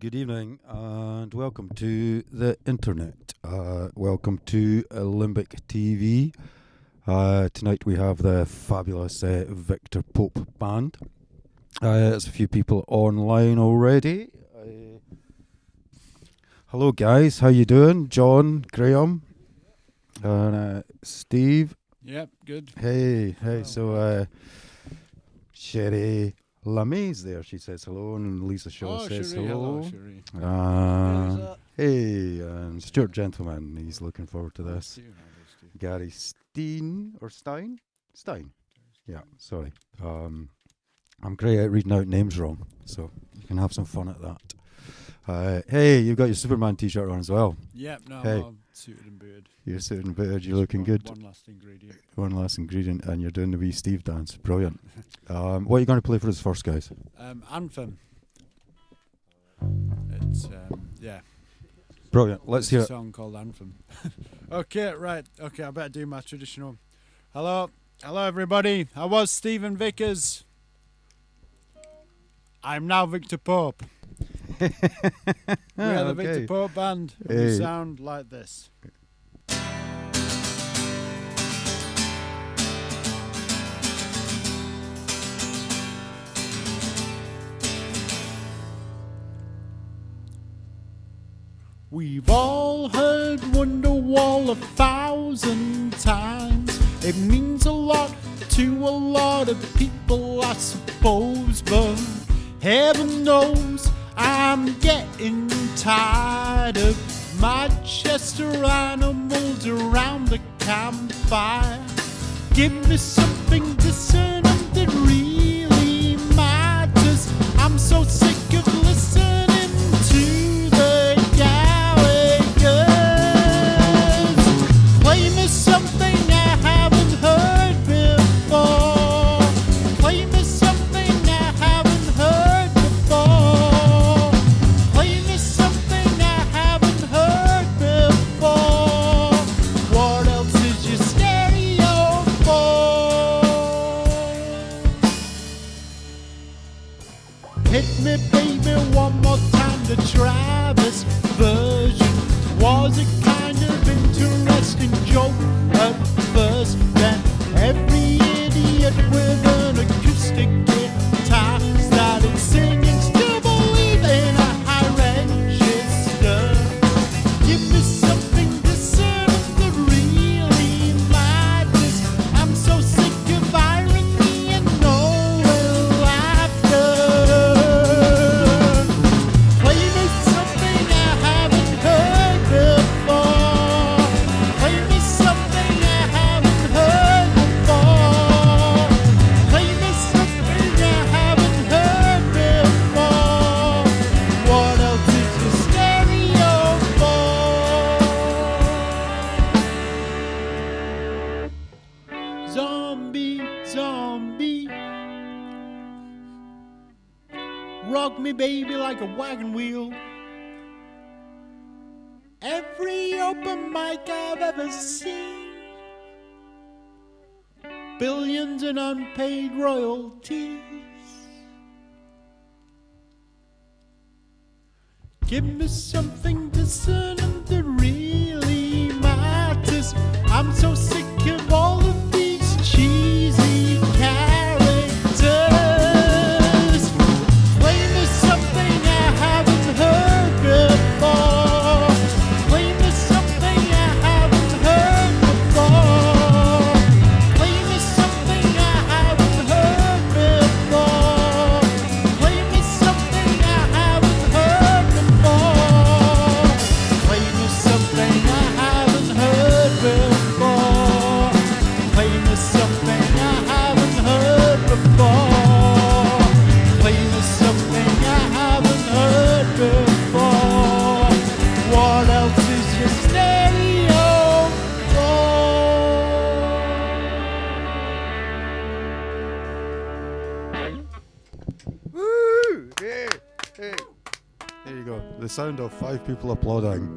good evening and welcome to the internet. Welcome to LimbicTV. Tonight we have the fabulous Victor Pope band. There's a few people online already. Hello guys, how you doing? John, Graeme, and Steve. Yep, good. Hey, so Sherry Lammy's there, she says hello, and Lisa Shaw says Cherie, hello. Hello, Hey, and Stuart Gentleman, he's looking forward to this. Gary Stein. Yeah, sorry. I'm great at reading out names wrong, so you can have some fun at that. Hey, you've got your Superman t-shirt on as well. Yep, no, hey. I'm suited and booted. You're suited and booted, you're looking good. One last ingredient. And you're doing the wee Steve dance. Brilliant. What are you going to play for us first, guys? Anthem. It's, yeah. Brilliant. Let's hear it. A song called Anthem. Okay, right. Okay, I better do my traditional. Hello everybody. I was Stephen Vickers. I'm now Victor Pope. We are the Victor Pope band. And we sound like this. We've all heard Wonderwall 1,000 times. It means a lot to a lot of people, I suppose, but heaven knows I'm getting tired of Manchester animals around the campfire. Give me something dissonant that really matters. I'm so sick of listening to the play me something I haven't heard before. Play me something I haven't heard before. Play me something I haven't heard before. What else is your stereo for? Hit me baby one more time, the Travis version. Was it kind of interesting joke at first? Then every idiot with an acoustic guitar started singing, still believe in a high register. Give me something dissonant that really matters. I'm so sick of irony and no laughter. Play me something I haven't heard before. Play me something I haven't heard before. Play me something I haven't heard before. What else is the stereo for? Zombie, zombie, rock me baby like a wagon wheel. Every open mic I've ever seen, billions in unpaid royalties. Give me something dissonant that really matters. I'm so sick of all of these cheesy characters. Play me something I haven't heard before. Play me something I haven't heard before. Play me something I haven't heard before. Play me something I haven't heard before. Play me something I haven't heard before. Play me something I haven't heard before. Play me something I haven't heard before. What else is your stereo for? Woo! Hey, hey. There you go. The sound of 5 people applauding.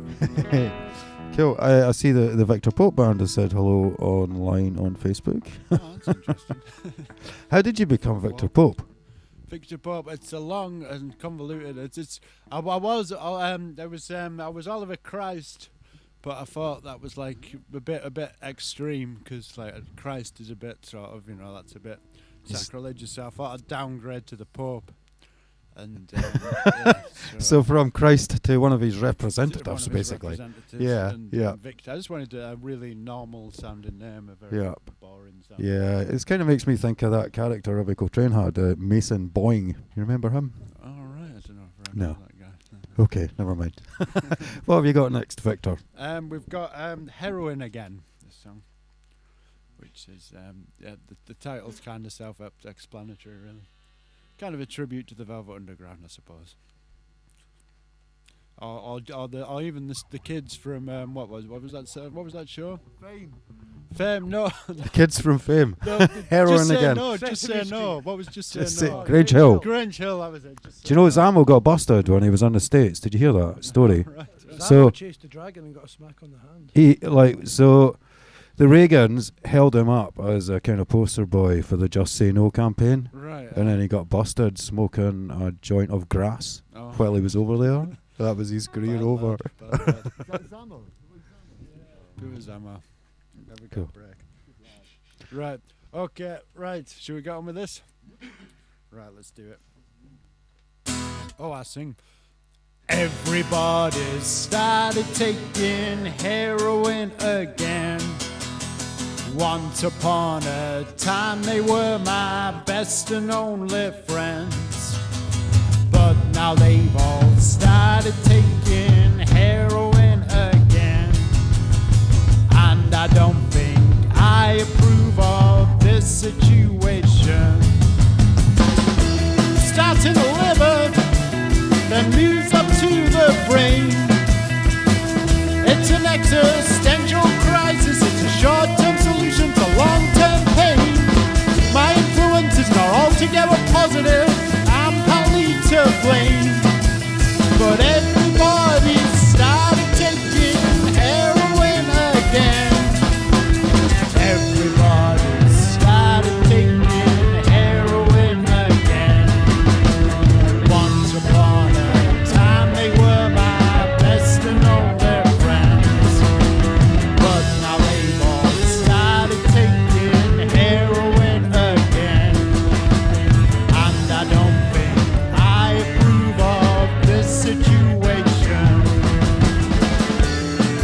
Cool. I see the Victor Pope band has said hello online on Facebook. Oh, that's interesting. How did you become Victor Pope? Victor Pope. It's a long and convoluted. I was Oliver Christ, but I thought that was like a bit extreme because like Christ is a bit sort of that's a bit sacrilegious. So I thought I'd downgrade to the Pope. And so from Christ to one of his representatives, basically. And Victor. I just wanted a really normal sounding name, a very boring sounding name. It kind of makes me think of that character Robbie Coltrane had, Mason Boying. You remember him? Oh, right. I don't know if I remember that guy. Okay, never mind. What have you got next, Victor? We've got Heroin again, this song, which is the title's kind of self-explanatory, really. Kind of a tribute to the Velvet Underground, I suppose, or even the kids from what was that show? Fame. No, the kids from Fame. No, Heroin again. Just say no. What was just say no? Grange Hill. Grange Hill. That was it. Do you know Zamo got busted when he was on the States? Did you hear that story? Right. So Zamo chased the dragon and got a smack on the hand. The Reagans held him up as a kind of poster boy for the Just Say No campaign. Right. And then he got busted smoking a joint of grass while he was over there. That was his career over. Is that Zamo? Who was Zamo? Never got a break. Right. Okay. Right. Should we get on with this? Right. Let's do it. Oh, I sing. Everybody started taking heroin again. Once upon a time they were my best and only friends, but now they've all started taking heroin again, and I don't think I approve of this situation. Starts in the liver, then moves up to the brain. It's an existential crisis, it's a short-term solution to long-term pain. My influence is not altogether positive, I'm partly to blame. But everybody started taking heroin again. Everybody started taking heroin again. Once upon a time they were my best and only friends, but now they've all started taking heroin again, and I don't think I approve of this situation.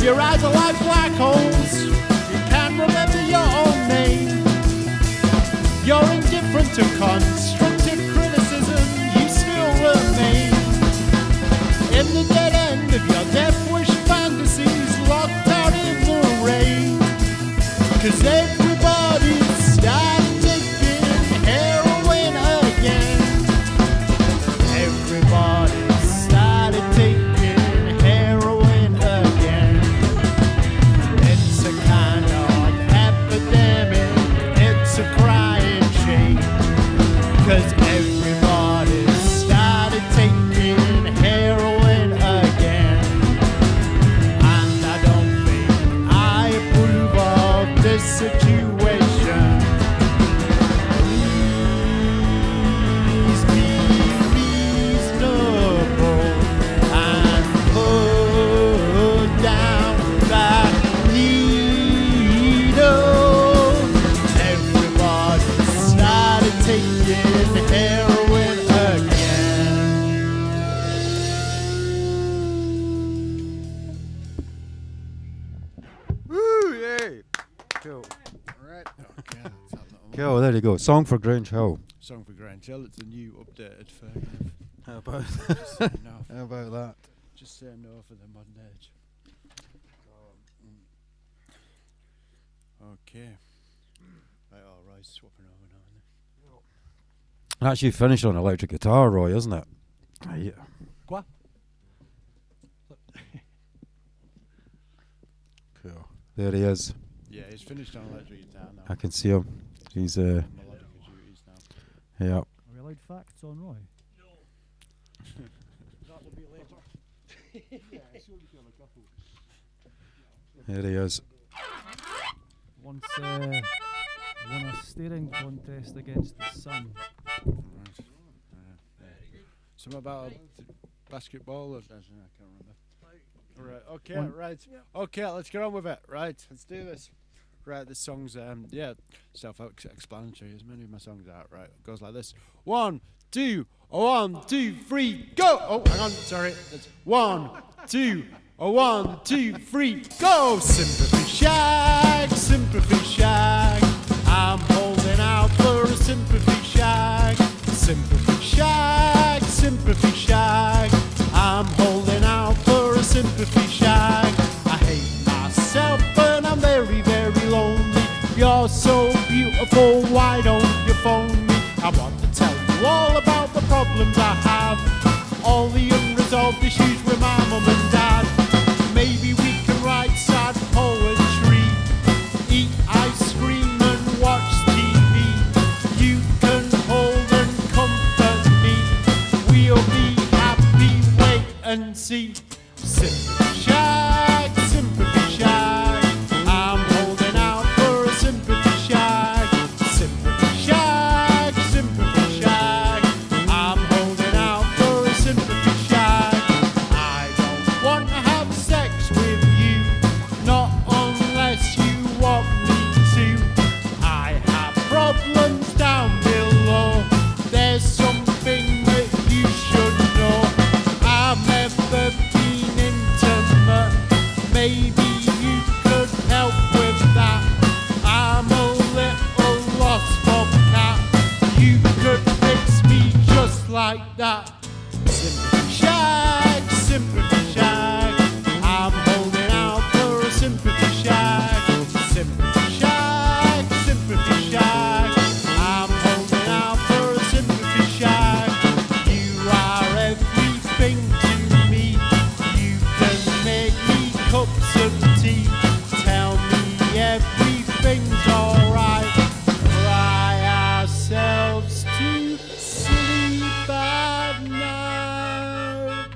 Your eyes are like black holes, you can't remember your own name. You're indifferent to constructive criticism, you still remain in the dead end of your death wish fantasies, locked out in the rain. 'Cause everybody started taking heroin again. Everybody started taking heroin again. It's a kind of epidemic, it's a crying shame. 'Cause everybody started taking heroin again, and I don't think I approve of this situation. Please be reasonable and put down that needle. Everybody started taking heroin again. Woo, yay! Cool. Right. Okay. That's that little Cool, there you go. Song for Grange Hill. song for Grange Hill. It's a new updated version. How about Just say no. How about that? Just say no for the modern age. Okay. Right, all right, swapping over now and then. Actually finished on electric guitar, Roy, isn't it? Yeah. Quoi? Cool. There he is. Yeah, he's finished on electric guitar now. I can see him. He's Melodica duties now. yeah. Are we allowed facts on Roy? That will be later. There he is. Once won a staring contest against the sun. Right. Something about basketball. Or, I can't remember. Right. Okay. One. Right. Okay. Let's get on with it. Right. Let's do this. Right. This song's self-explanatory, as many of my songs are. Right. It goes like this. 1, 2, 1, 2, 3, go. Oh, hang on. Sorry. It's 1, 2. 1, 2, 3, go! Sympathy shag, sympathy shag. I'm holding out for a sympathy shag. Sympathy shag, sympathy shag. I'm holding out for a sympathy shag. I hate myself and I'm very, very lonely. You're so beautiful, why don't you phone me? I want to tell you all about the problems I have. All the unresolved issues with my mum and dad. Maybe we can write sad poetry, eat ice cream and watch TV. You can hold and comfort me. We'll be happy, wait and see. Sympathy shag, sympathy shag. I'm holding out for a sympathy shag. Sympathy shag, sympathy shag. I'm holding out for a sympathy shag. I don't want to have sex with you, not unless you want me to. I have problems down below. There's something that you should know. I've never been intimate. Maybe you could help with that. I'm a little lost bobcat. You could fix me just like that. Sympathy shag, sympathy shag. I'm holding out for a sympathy shag. Sympathy shag, sympathy shag. I'm holding out for a sympathy shag. You are everything to me. You can make me cups of tea. Tell me everything's alright. Cry ourselves to sleep at night.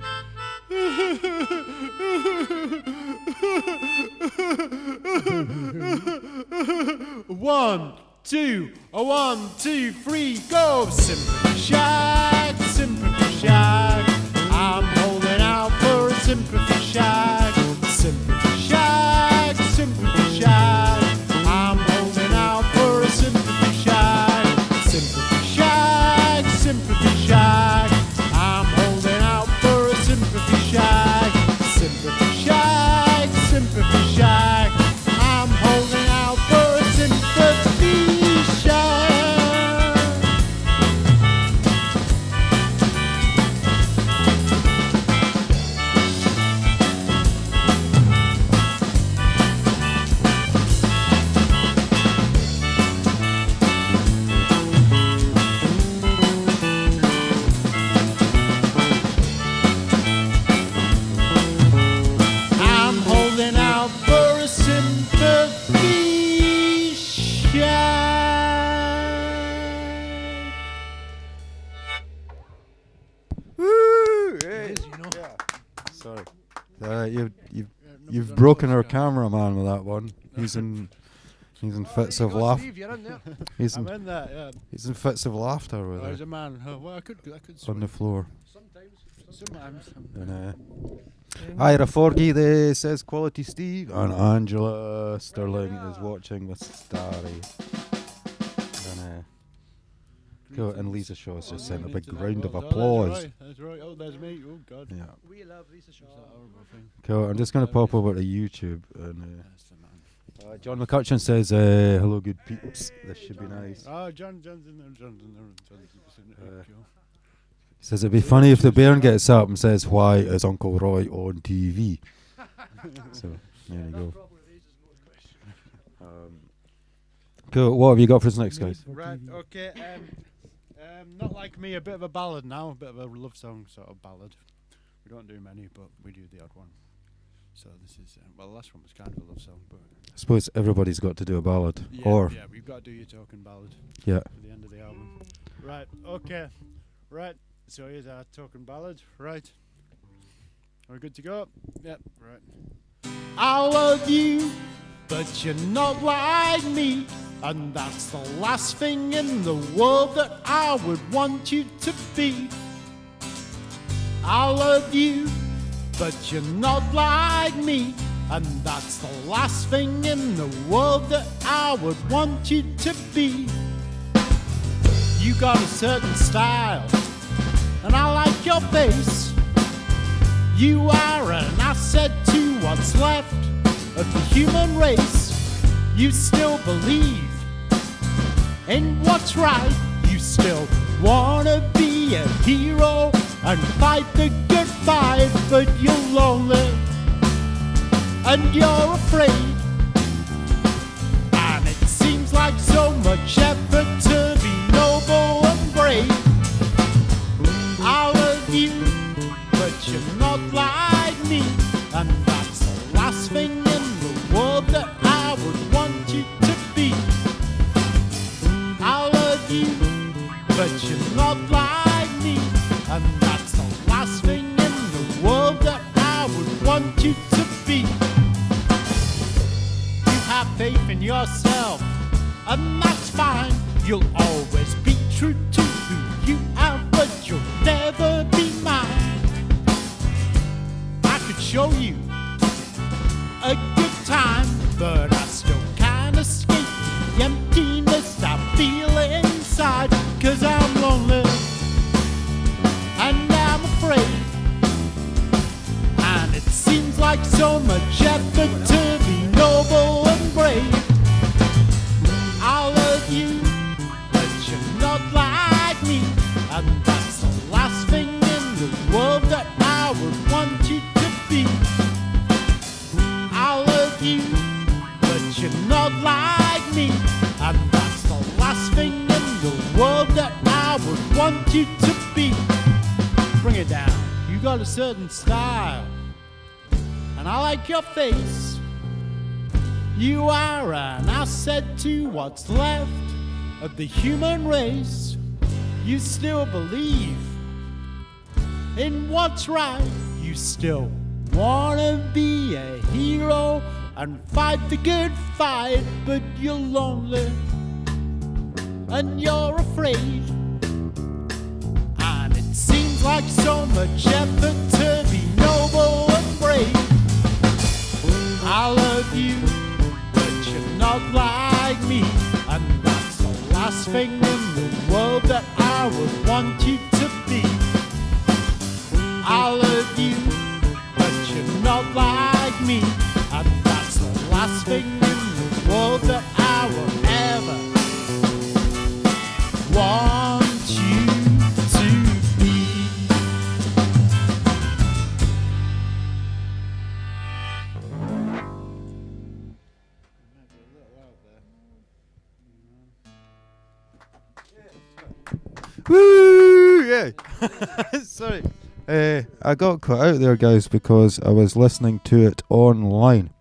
1, 2, 1, 2, 3, go! Sympathy shag, sympathy shag. I'm holding out for a sympathy shag. Sympathy shag, sympathy shag. I'm holding out for a sympathy shag. Sympathy shag, sympathy shag. I'm holding out for a sympathy shag. Sympathy shag, sympathy shag. I'm holding out for a sympathy shag. I'm holding out for a sympathy shag. Woo! Hey. It is, you know. Sorry. You've broken our cameraman with that one. He's in fits of laughter. Steve, you're in there. He's I'm in in that, yeah. fits of laughter with There's it a man. Oh, well, I could on swim. the floor. Sometimes. And Ira Forgy there says quality Steve, and Angela Sterling is watching with Starry. And cool. And Lisa Shaw's just sent a big round of applause. That's right. Oh, there's me. Oh, God. Yeah. We love Lisa Shaw. What's that horrible thing? Cool. I'm just gonna pop over to YouTube and. That's the man. John McCutcheon says, hello, good peeps. This should be nice. Oh, John's in there. John's in there. Cool. He says, it'd be funny if the Bairn gets up and says, why is Uncle Roy on TV? So, there you go. Cool. What have you got for us next, guys? Right, okay. Not Like Me, a bit of a ballad now, a bit of a love song sort of ballad. We don't do many, but we do the odd one. So this is, well, the last one was kind of a love song, but... I suppose everybody's got to do a ballad. Yeah, we've got to do your token ballad. Yeah. For the end of the album. Right, okay. Right, so here's our token ballad. Right. Are we good to go? Yep, right. I love you, but you're not like me. And that's the last thing in the world that I would want you to be. I love you, but you're not like me. And that's the last thing in the world that I would want you to be. You got a certain style, and I like your face. You are an asset to what's left of the human race. You still believe in what's right. You still wanna be a hero and fight the good fight, but you're lonely and you're afraid. And it seems like so much effort to be noble and brave. I love you, but you're not like me. And that's the last thing in the world that I would want you to be. I love you, but you're not like me. And that's the last thing in the world that I would want you to be. You have faith in yourself, and that's fine. You'll always be true to who you are, but you'll never be mine. I could show you a good time, but I still can't escape the emptiness I feel inside. 'Cause I'm lonely and I'm afraid, and it seems like so much effort to be noble and brave. I love you, but you're not like me. And that's the last thing in the world that I would want you to be. I love you, but you're not like me. And that's the last thing in the world that I would want you to be. Bring it down. You got a certain style, and I like your face. You are an asset to what's left of the human race. You still believe in what's right. You still wanna be a hero and fight the good fight, but you're lonely and you're afraid. And it seems like so much effort to be noble and brave. I love you, but you're not like me. And that's the last thing in the world that I would want you to be. I love you, but you're not like me. And that's the last thing in the world that I will ever want you to be. Woo! Yeah. Sorry. I got cut out there, guys, because I was listening to it online,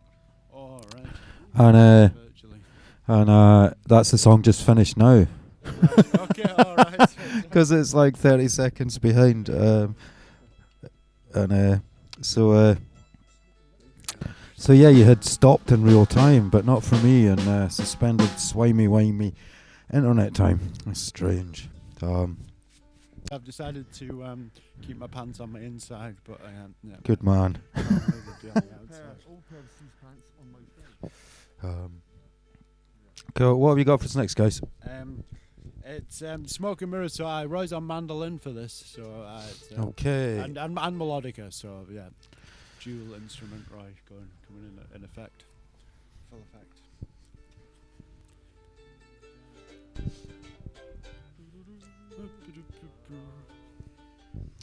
All right. and Virtually. that's the song just finished now, Okay, all right. because it's like 30 seconds behind, so yeah, you had stopped in real time, but not for me, and suspended swimey internet time. That's strange. I've decided to keep my pants on my inside, but I am. Yeah. Good man. Cool. What have you got for us next, guys? It's Smoke and Mirrors, so I Roy's on mandolin for this, so it's, Okay. and melodica, so yeah, dual instrument Roy coming in effect, full effect.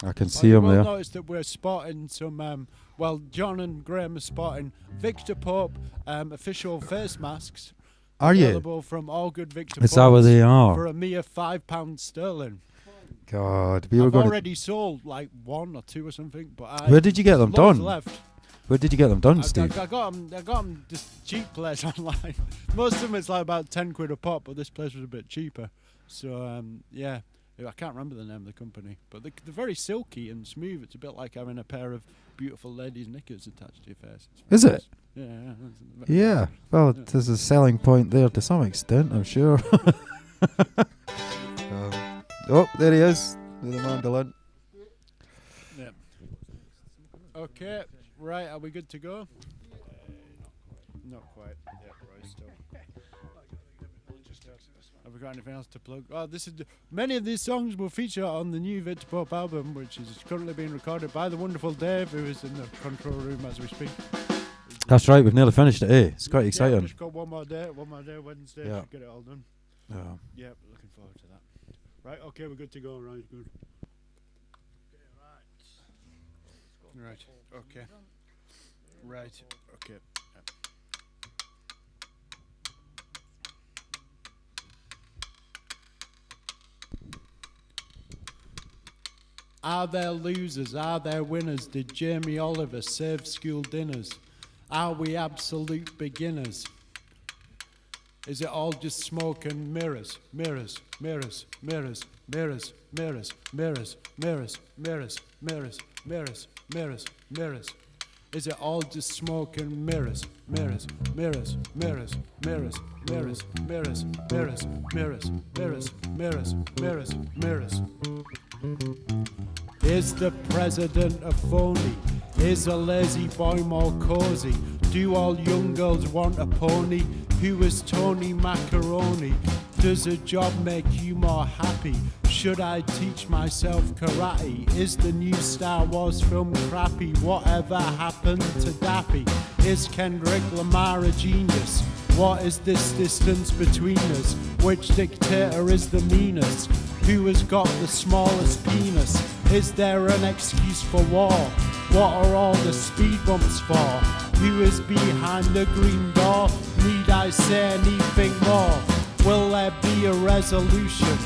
I can see him You will there. notice that we're spotting some. Well, John and Graeme are spotting Victor Pope official face masks. Are you? Available from all good Victor Is that what Popes they for are? a mere £5 sterling. God, we were I've going. already sold like one or two or something, but Where did you get them loads done? left. Where did you get them done, Steve? I got them just cheap place online. Most of them it's like about 10 quid a pop, but this place was a bit cheaper. So yeah, I can't remember the name of the company, but they're very silky and smooth. It's a bit like having a pair of beautiful ladies' knickers attached to your face. Is it? Yeah. Yeah. Well, Yeah. there's a selling point there to some extent, I'm sure. Oh, there he is with the mandolin. Yeah. Okay, right, are we good to go? Not quite. Yeah, right, still. Have we got anything else to plug? Oh, many of these songs will feature on the new Victor Pope album, which is currently being recorded by the wonderful Dave, who is in the control room as we speak. That's right, we've nearly finished it, eh? It's quite Yeah, exciting. just got one more day, Wednesday, Yeah. should get it all done. Yeah. Yeah, looking forward to that. Right, okay, we're good to go, right, good. Right, okay. Right, okay. Are there losers? Are there winners? Did Jamie Oliver save school dinners? Are we absolute beginners? Is it all just smoke and mirrors? Mirrors, mirrors, mirrors, mirrors, mirrors, mirrors, mirrors, mirrors, mirrors, mirrors, mirrors, mirrors. Is it all just smoke and mirrors? Mirrors, mirrors, mirrors, mirrors, mirrors, mirrors, mirrors, mirrors, mirrors, mirrors, mirrors, mirrors. Is the president a phony? Is a lazy boy more cozy? Do all young girls want a pony? Who is Tony Macaroni? Does a job make you more happy? Should I teach myself karate? Is the new Star Wars film crappy? Whatever happened to Dappy? Is Kendrick Lamar a genius? What is this distance between us? Which dictator is the meanest? Who has got the smallest penis? Is there an excuse for war? What are all the speed bumps for? Who is behind the green door? Need I say anything more? Will there be a resolution?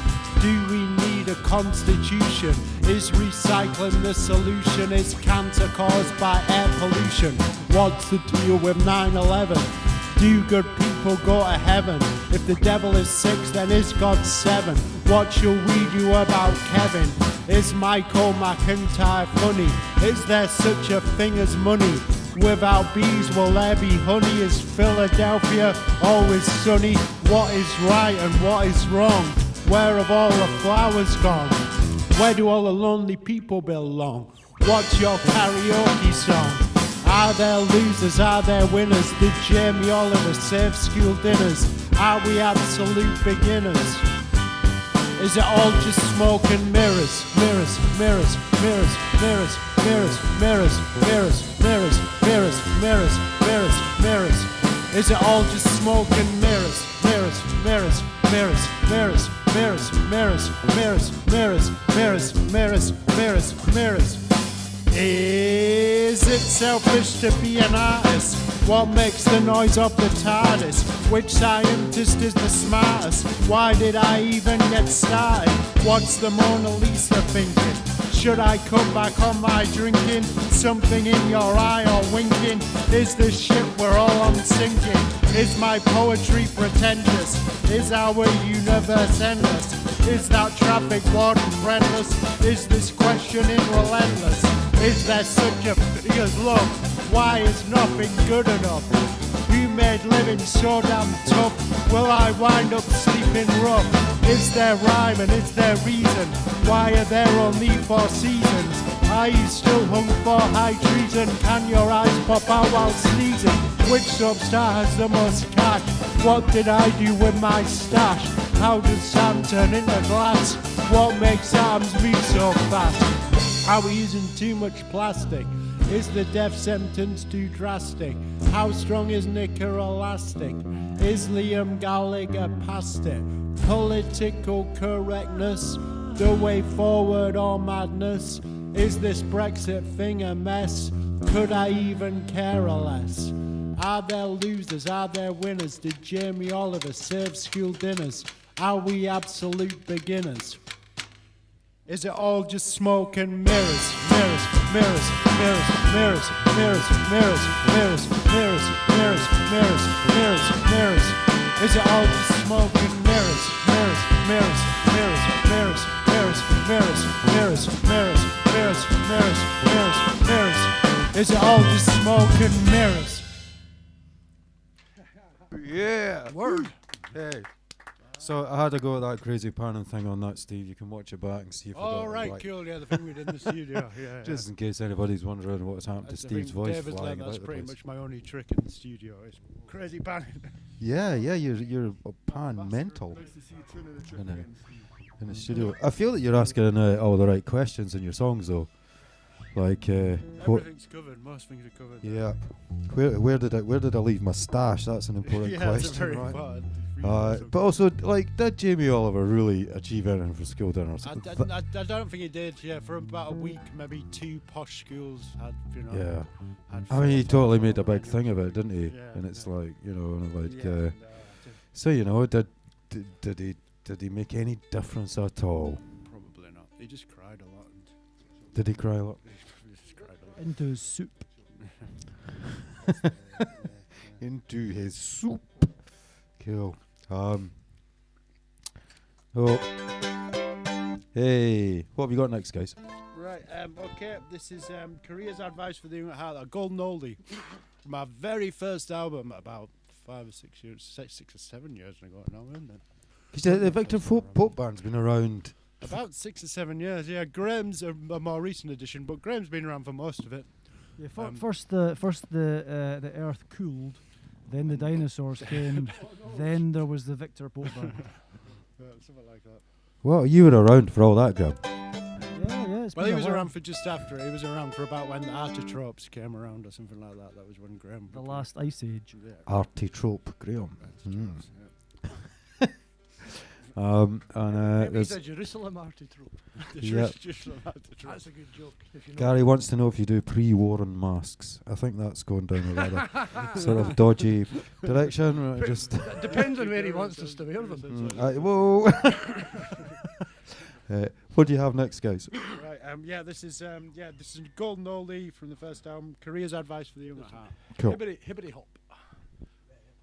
Do we need a constitution? Is recycling the solution? Is cancer caused by air pollution? What's the deal with 9/11? Do good people go to heaven? If the devil is 6, then is God 7? What shall we do about Kevin? Is Michael McIntyre funny? Is there such a thing as money? Without bees, will there be honey? Is Philadelphia always sunny? What is right and what is wrong? Where have all the flowers gone? Where do all the lonely people belong? What's your karaoke song? Are there losers? Are there winners? Did Jamie Oliver save school dinners? Are we absolute beginners? Is it all just smoke and mirrors? Mirrors, mirrors, mirrors, mirrors, mirrors, mirrors, mirrors, mirrors, mirrors, mirrors, mirrors, mirrors. Is it all just smoke and mirrors? Mirrors, mirrors, mirrors, mirrors, mirrors, mirrors, mirrors, mirrors, mirrors, mirrors, mirrors, mirrors. Is it selfish to be an artist? What makes the noise of the TARDIS? Which scientist is the smartest? Why did I even get started? What's the Mona Lisa thinking? Should I cut back on my drinking? Something in your eye or winking? Is this shit we're all on sinking? Is my poetry pretentious? Is our universe endless? Is that traffic warden friendless? Is this questioning relentless? Is there such a thing as love? Why is nothing good enough? Who made living so damn tough? Will I wind up sleeping rough? Is there rhyme and is there reason? Why are there only 4 seasons? Are you still hung for high treason? Can your eyes pop out while sneezing? Which substar has the most cash? What did I do with my stash? How does sand turn into glass? What makes arms move so fast? Are we using too much plastic? Is the death sentence too drastic? How strong is Nicker Elastic? Is Liam Gallagher past it? Political correctness, the way forward or madness? Is this Brexit thing a mess? Could I even care less? Are there losers? Are there winners? Did Jamie Oliver save school dinners? Are we absolute beginners? Is it all just smoke and mirrors? Mirrors, mirrors, mirrors, mirrors, mirrors, mirrors, mirrors, mirrors, mirrors, mirrors, mirrors, mirrors. Is it all just smoke and mirrors? Mirrors, mirrors, mirrors, mirrors, mirrors, mirrors, mirrors, mirrors, mirrors, mirrors, mirrors, mirrors. Is it all just smoke and mirrors? Yeah. Word. Hey. So I had to go with that crazy panning thing on that, Steve. You can watch it back and see if I got Oh, it right, cool. Yeah, the thing we did in the studio. Yeah, Just in case anybody's wondering what's happened to That's the Steve's thing, voice David's flying learned about that's the pretty place. much my only trick in the studio. Is crazy panning. Yeah, you're a pan mental Nice to see you turning the trick in, a, again, Steve. in the studio. I feel that you're asking all the right questions in your songs, though. Like, what? Everything's covered. Most things are covered. Yeah. Where did I leave my stash? That's an important yeah, question, that's a very right? important. But also, like, did Jamie Oliver really achieve anything for school dinners? I don't think he did. Yeah, for about a week, maybe 2 posh schools had, Yeah. had I mean, he first totally on made a big radio. thing of it, didn't he? Yeah, And it's yeah. like, like, Yeah, and, so did he make any difference at all? probably not. He just cried a lot. Did he cry a lot? He just cried a lot. Into his soup. Into his soup. Cool. Oh. Hey, what have you got next, guys? Right, okay, this is Career's Advice for the Young at Heart, a golden oldie. My very first album, about 5 or 6 years, 6 or 7 years ago now, isn't it? Because the Victor Pope band's been around. About 6 or 7 years, yeah. Graeme's a more recent addition, but Graeme's been around for most of it. Yeah, Um, first the earth cooled, then the dinosaurs came, then there was the Victor Pope band. Something like that. Well, you were around for all that, Graham. Yeah, it's Well, been he a was while. around for just after. He was around for about when the Artitropes came around or something like that. That was when Graeme... The last ice age. Yeah. Artitrope, Graham. Artitropes, yeah. And Maybe he's there's a Jerusalem arty trope. Yep. Just from Artitropes. That's a good joke. If you know. Gary wants to know if you do pre-Warren masks. I think that's going down a rather sort of dodgy direction. Just It depends on where he wants us to wear them. whoa. What do you have next, guys? Right, this is Golden Oldie from the first album, Career's Advice for the Young at Heart. Cool. Hibbity hop.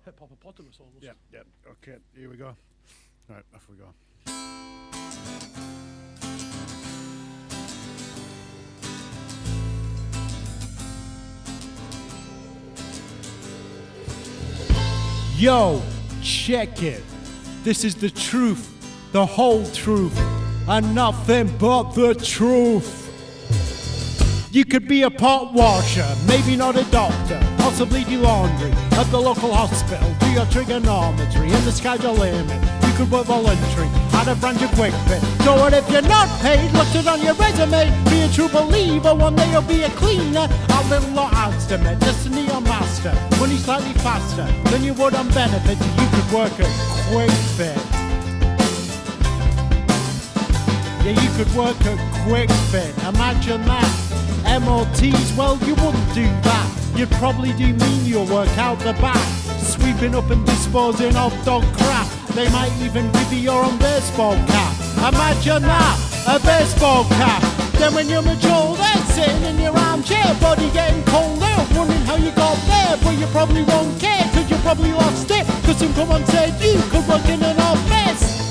Hip hoppopotamus almost. Yeah, okay, here we go. Right, off we go. Yo, check it. This is the truth, the whole truth, and nothing but the truth. You could be a pot washer, maybe not a doctor, possibly do laundry at the local hospital, do your trigonometry, and the sky's the limit. You could work voluntary at a branch of Quick Fit. So what if you're not paid? Look it on your resume. Be a true believer, one day you'll be a cleaner. A little lot adds to me, destiny or master. Money slightly faster than you would on benefits. You could work at Quick Fit. Yeah, you could work at Quick Fit. Imagine that. MOTs, well, you wouldn't do that. You'd probably do menial work out the back, sweeping up and disposing of dog crap. They might even give you your own baseball cap. Imagine that, a baseball cap. Then when you're much older, sitting in your armchair, body getting colder, wondering how you got there, but you probably won't care, cause you probably lost it, cause someone said you could work in an office.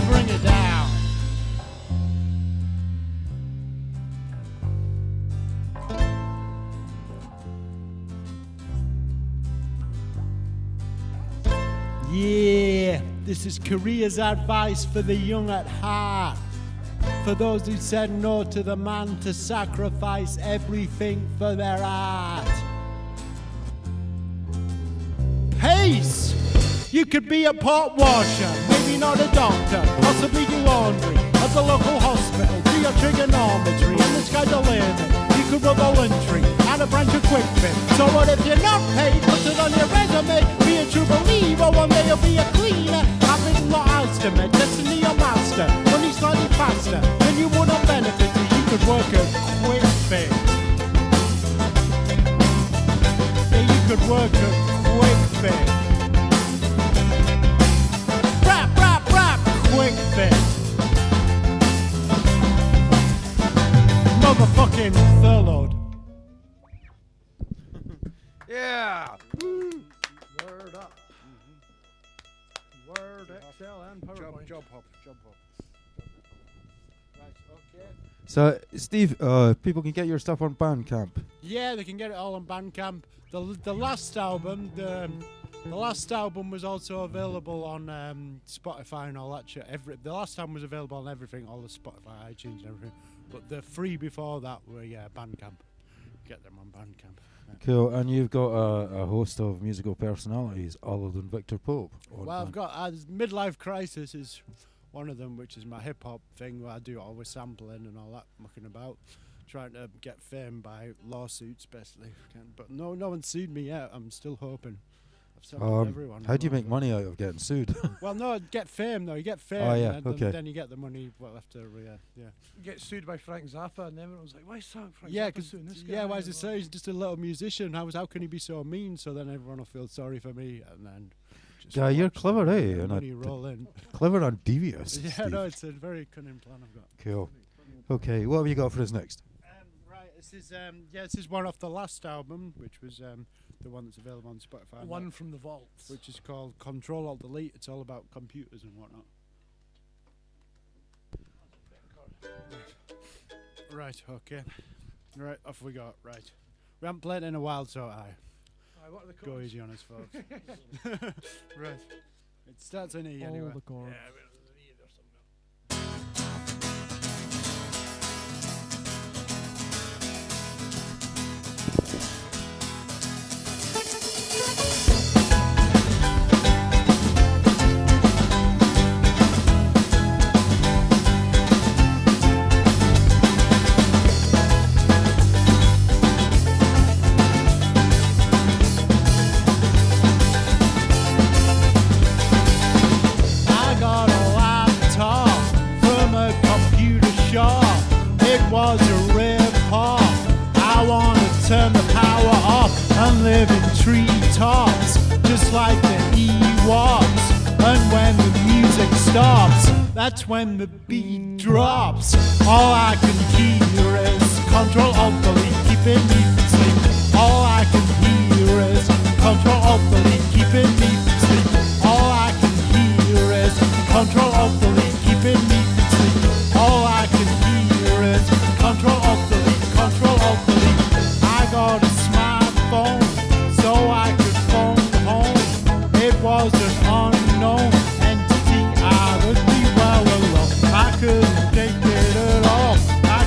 Bring it down. Yeah, this is Career's Advice for the Young at Heart. For those who said no to the man to sacrifice everything for their art. Peace! You could be a pot washer, maybe not a doctor, possibly do laundry at the local hospital, do your trigonometry, and the sky's the limit. You could work voluntary at a branch of Quick Fit. So what if you're not paid? Put it on your resume. Be a true believer, one day you'll be a cleaner. Have little lot estimate, destiny your master. Money slightly faster than you would on benefits. You could work at Quick Fit. Yeah, you could work at Quick Fit. Rap, Quick Fit. Motherfucking furloughed. Yeah. Word up. Word, Excel, and PowerPoint. Job hop. Right, okay. So, Steve, people can get your stuff on Bandcamp. Yeah, they can get it all on Bandcamp. The last album, the last album was also available on Spotify and all that shit. The last album was available on everything, all the Spotify, iTunes, and everything. But the three before that were Bandcamp. Get them on Bandcamp. Yeah. Cool, and you've got a host of musical personalities other than Victor Pope. Well, I've got Midlife Crisis is one of them, which is my hip hop thing where I do all with sampling and all that mucking about, trying to get fame by lawsuits, basically. But no one sued me yet. I'm still hoping. I've sampled everyone. How do you make money out of getting sued? Well, no, get fame though. You get fame. Oh, yeah, and okay. then you get the money. Well, after yeah. Get sued by Frank Zappa, and everyone was like, "Why is Frank Yeah, Zappa suing this guy?" yeah. Why is it so? He's just a little musician. How can he be so mean? So then everyone will feel sorry for me, and then. Yeah, you're clever, eh? And money roll in. Clever and devious. Yeah, Steve. no, it's a very cunning plan I've got. Cool. Okay, what have you got for us next? Right, this is one off the last album, which was the one that's available on Spotify. One from the vaults. Which is called Control Alt Delete. It's all about computers and whatnot. Right, okay. Right, off we go. Right. We haven't played in a while, so What are the go chords? easy on us, folks. Right. It starts in E All anyway. the chords. I got a laptop from a computer shop. It was a rip-off. I want to turn the power off and live in treetops, just like the Ewoks. And when the music stops, that's when the beat drops. All I can hear is Control Alt Delete, keeping me from sleep. All I can hear is Control Alt Delete, keeping me from sleep. All I can hear is Control Alt Delete, keeping me from sleep. All I can hear is Control Alt Delete, Control Alt Delete. I got a smartphone so I could phone home. It was an unknown entity. I would be well alone. I couldn't take it at all.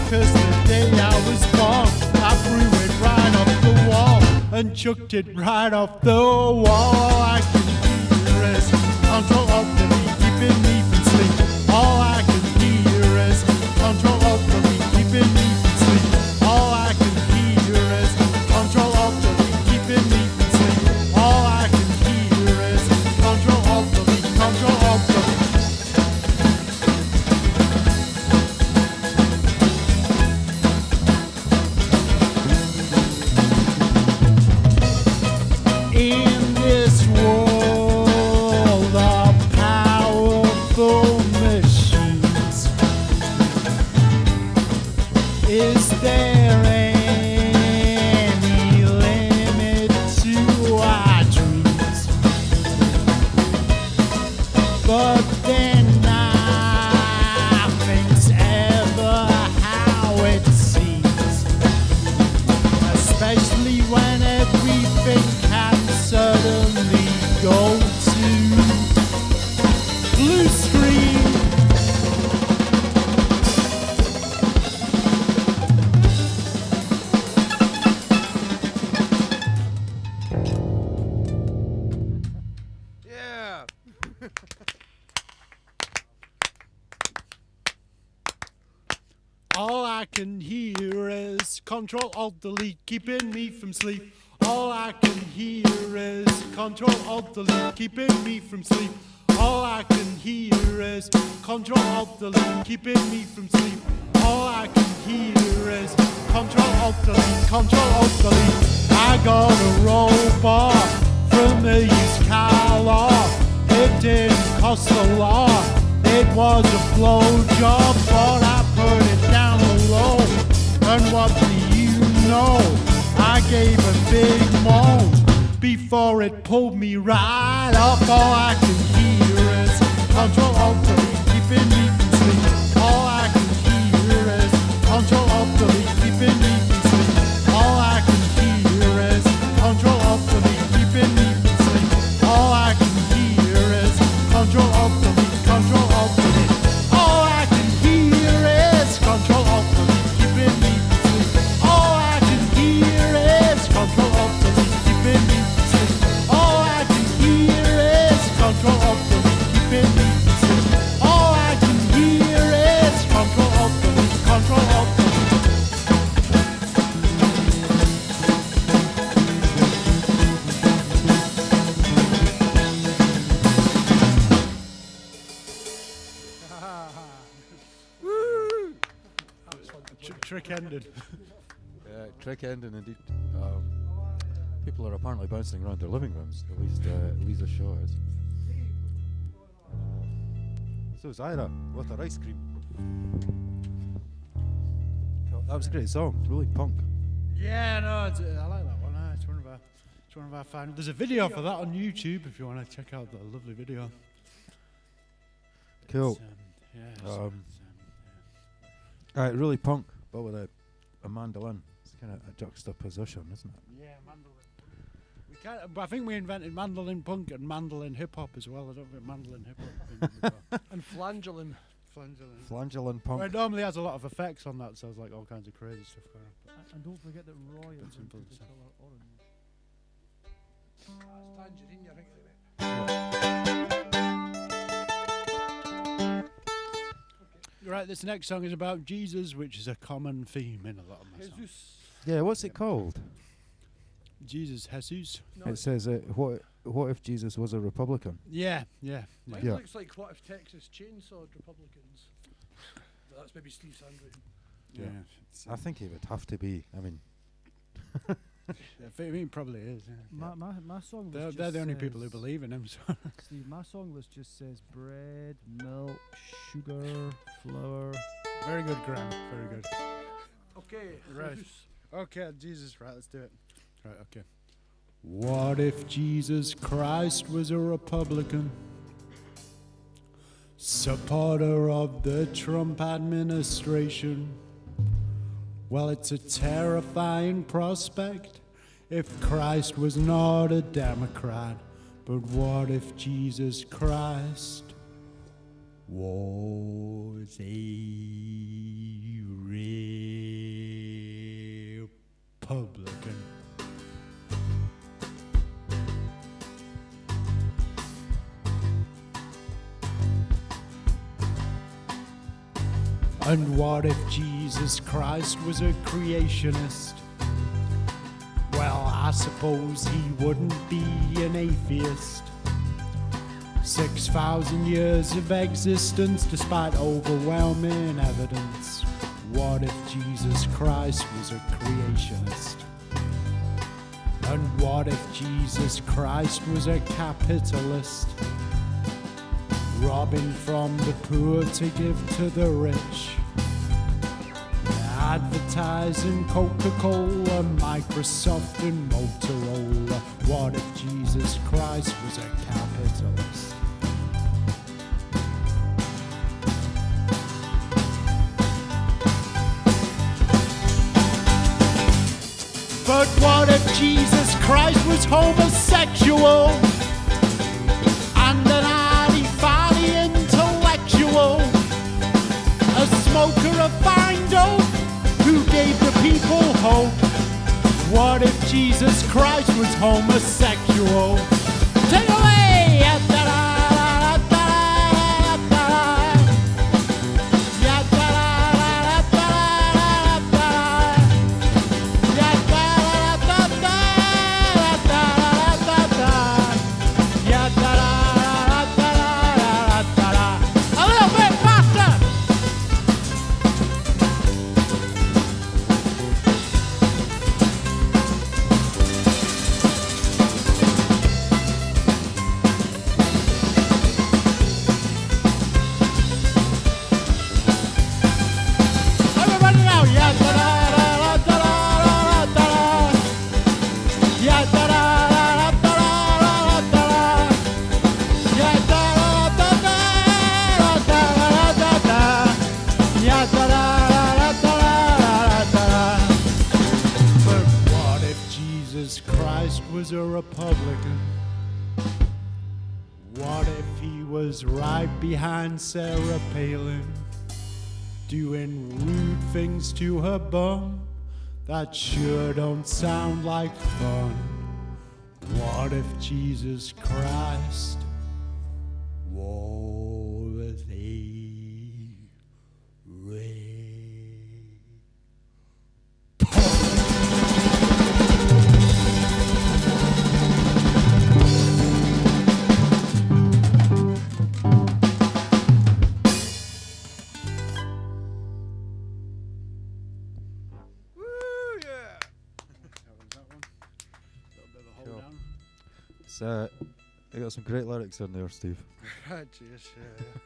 Because the day I was born, I threw it right off the wall and chucked it right off the wall. All I can hear is Control Alt Delete, keeping me from sleep. All I can hear is Control Alt Delete, keeping me from sleep. All I can hear is Control Alt Delete, keeping me from sleep. All I can hear is Control Alt Delete, Control Alt Delete. In this world of powerful machines, is there any limit to our dreams? But then nothing's ever how it seems, especially when everything can suddenly go to blue screen. Yeah. All I can hear is Control Alt Delete, keeping me from sleep. All I can hear is Control Alt Delete, keeping me from sleep. All I can hear is Control Alt Delete, keeping me from sleep. All I can hear is Control Alt Delete, Control Alt Delete. I got a robot from a used car lot. It didn't cost a lot. It was a blow job, but I put it down below. And what do you know? I gave a big moan. before it pulled me right off. All I can hear is Control Alt Delete, keeping me from sleep. All I can hear is Control Alt Delete, keeping me from sleep. All I can hear is Control Alt Delete, keeping me from sleep. All I can hear is Control Alt Delete, Control Alt Delete. All I can hear is Control Alt Delete, keeping me from sleep. All I can hear is Control Alt Delete, keeping me from sleep. All I can hear is Control Alt Delete, keeping me from sleep. All I can hear is Control Alt Delete, Control Alt Delete. Trick ended. Yeah, trick ending indeed. People are apparently bouncing around their living rooms. At least the show is. So is Ira with her ice cream. Cool. That was a great song. Really punk. Yeah, no, I like that one. It's one of our favourites. There's a video for that on YouTube if you want to check out the lovely video. Cool. Yeah. Right, really punk, but with a mandolin. It's kind of a juxtaposition, isn't it? Yeah, mandolin. But I think we invented mandolin punk and mandolin hip hop as well. I don't think mandolin hip hop. And flangellin. Flangellin punk. Well, it normally has a lot of effects on that, so it's like all kinds of crazy stuff going on. And don't forget that Roy is That's simple into the as that. colour orange. Tangerine, I think. Right, this next song is about Jesus, which is a common theme in a lot of my songs. Jesus. Yeah, what's it called? Jesus, Jesus. No, It says, what if Jesus was a Republican? Yeah. mine Yeah. looks like What If Texas chainsawed Republicans. But that's maybe Steve's handwriting. Yeah. I think he would have to be. I mean, I think it probably is. Yeah. My song list They're just the only people who says- believe in him. So. Steve, my song list just says bread, milk, sugar, flour. Very good, Graeme. Very good. Okay, Right. Jesus. Okay, Jesus, right, let's do it. Right, okay. What if Jesus Christ was a Republican? Supporter of the Trump administration? Well, it's a terrifying prospect if Christ was not a Democrat. But what if Jesus Christ was a Republican? And what if Jesus Christ was a creationist? Well, I suppose he wouldn't be an atheist. 6,000 years of existence despite overwhelming evidence. What if Jesus Christ was a creationist? And what if Jesus Christ was a capitalist? Robbing from the poor to give to the rich. Advertising Coca-Cola, Microsoft and Motorola. What if Jesus Christ was a capitalist? But what if Jesus Christ was homosexual? And an arty-farty intellectual? A smoker of fine dope who gave the people hope? What if Jesus Christ was homosexual? Take away! A little bit faster! was a Republican? What if he was right behind Sarah Palin, doing rude things to her bum? That sure don't sound like fun. What if Jesus Christ was a ray? You got some great lyrics in there, Steve. Right, yes,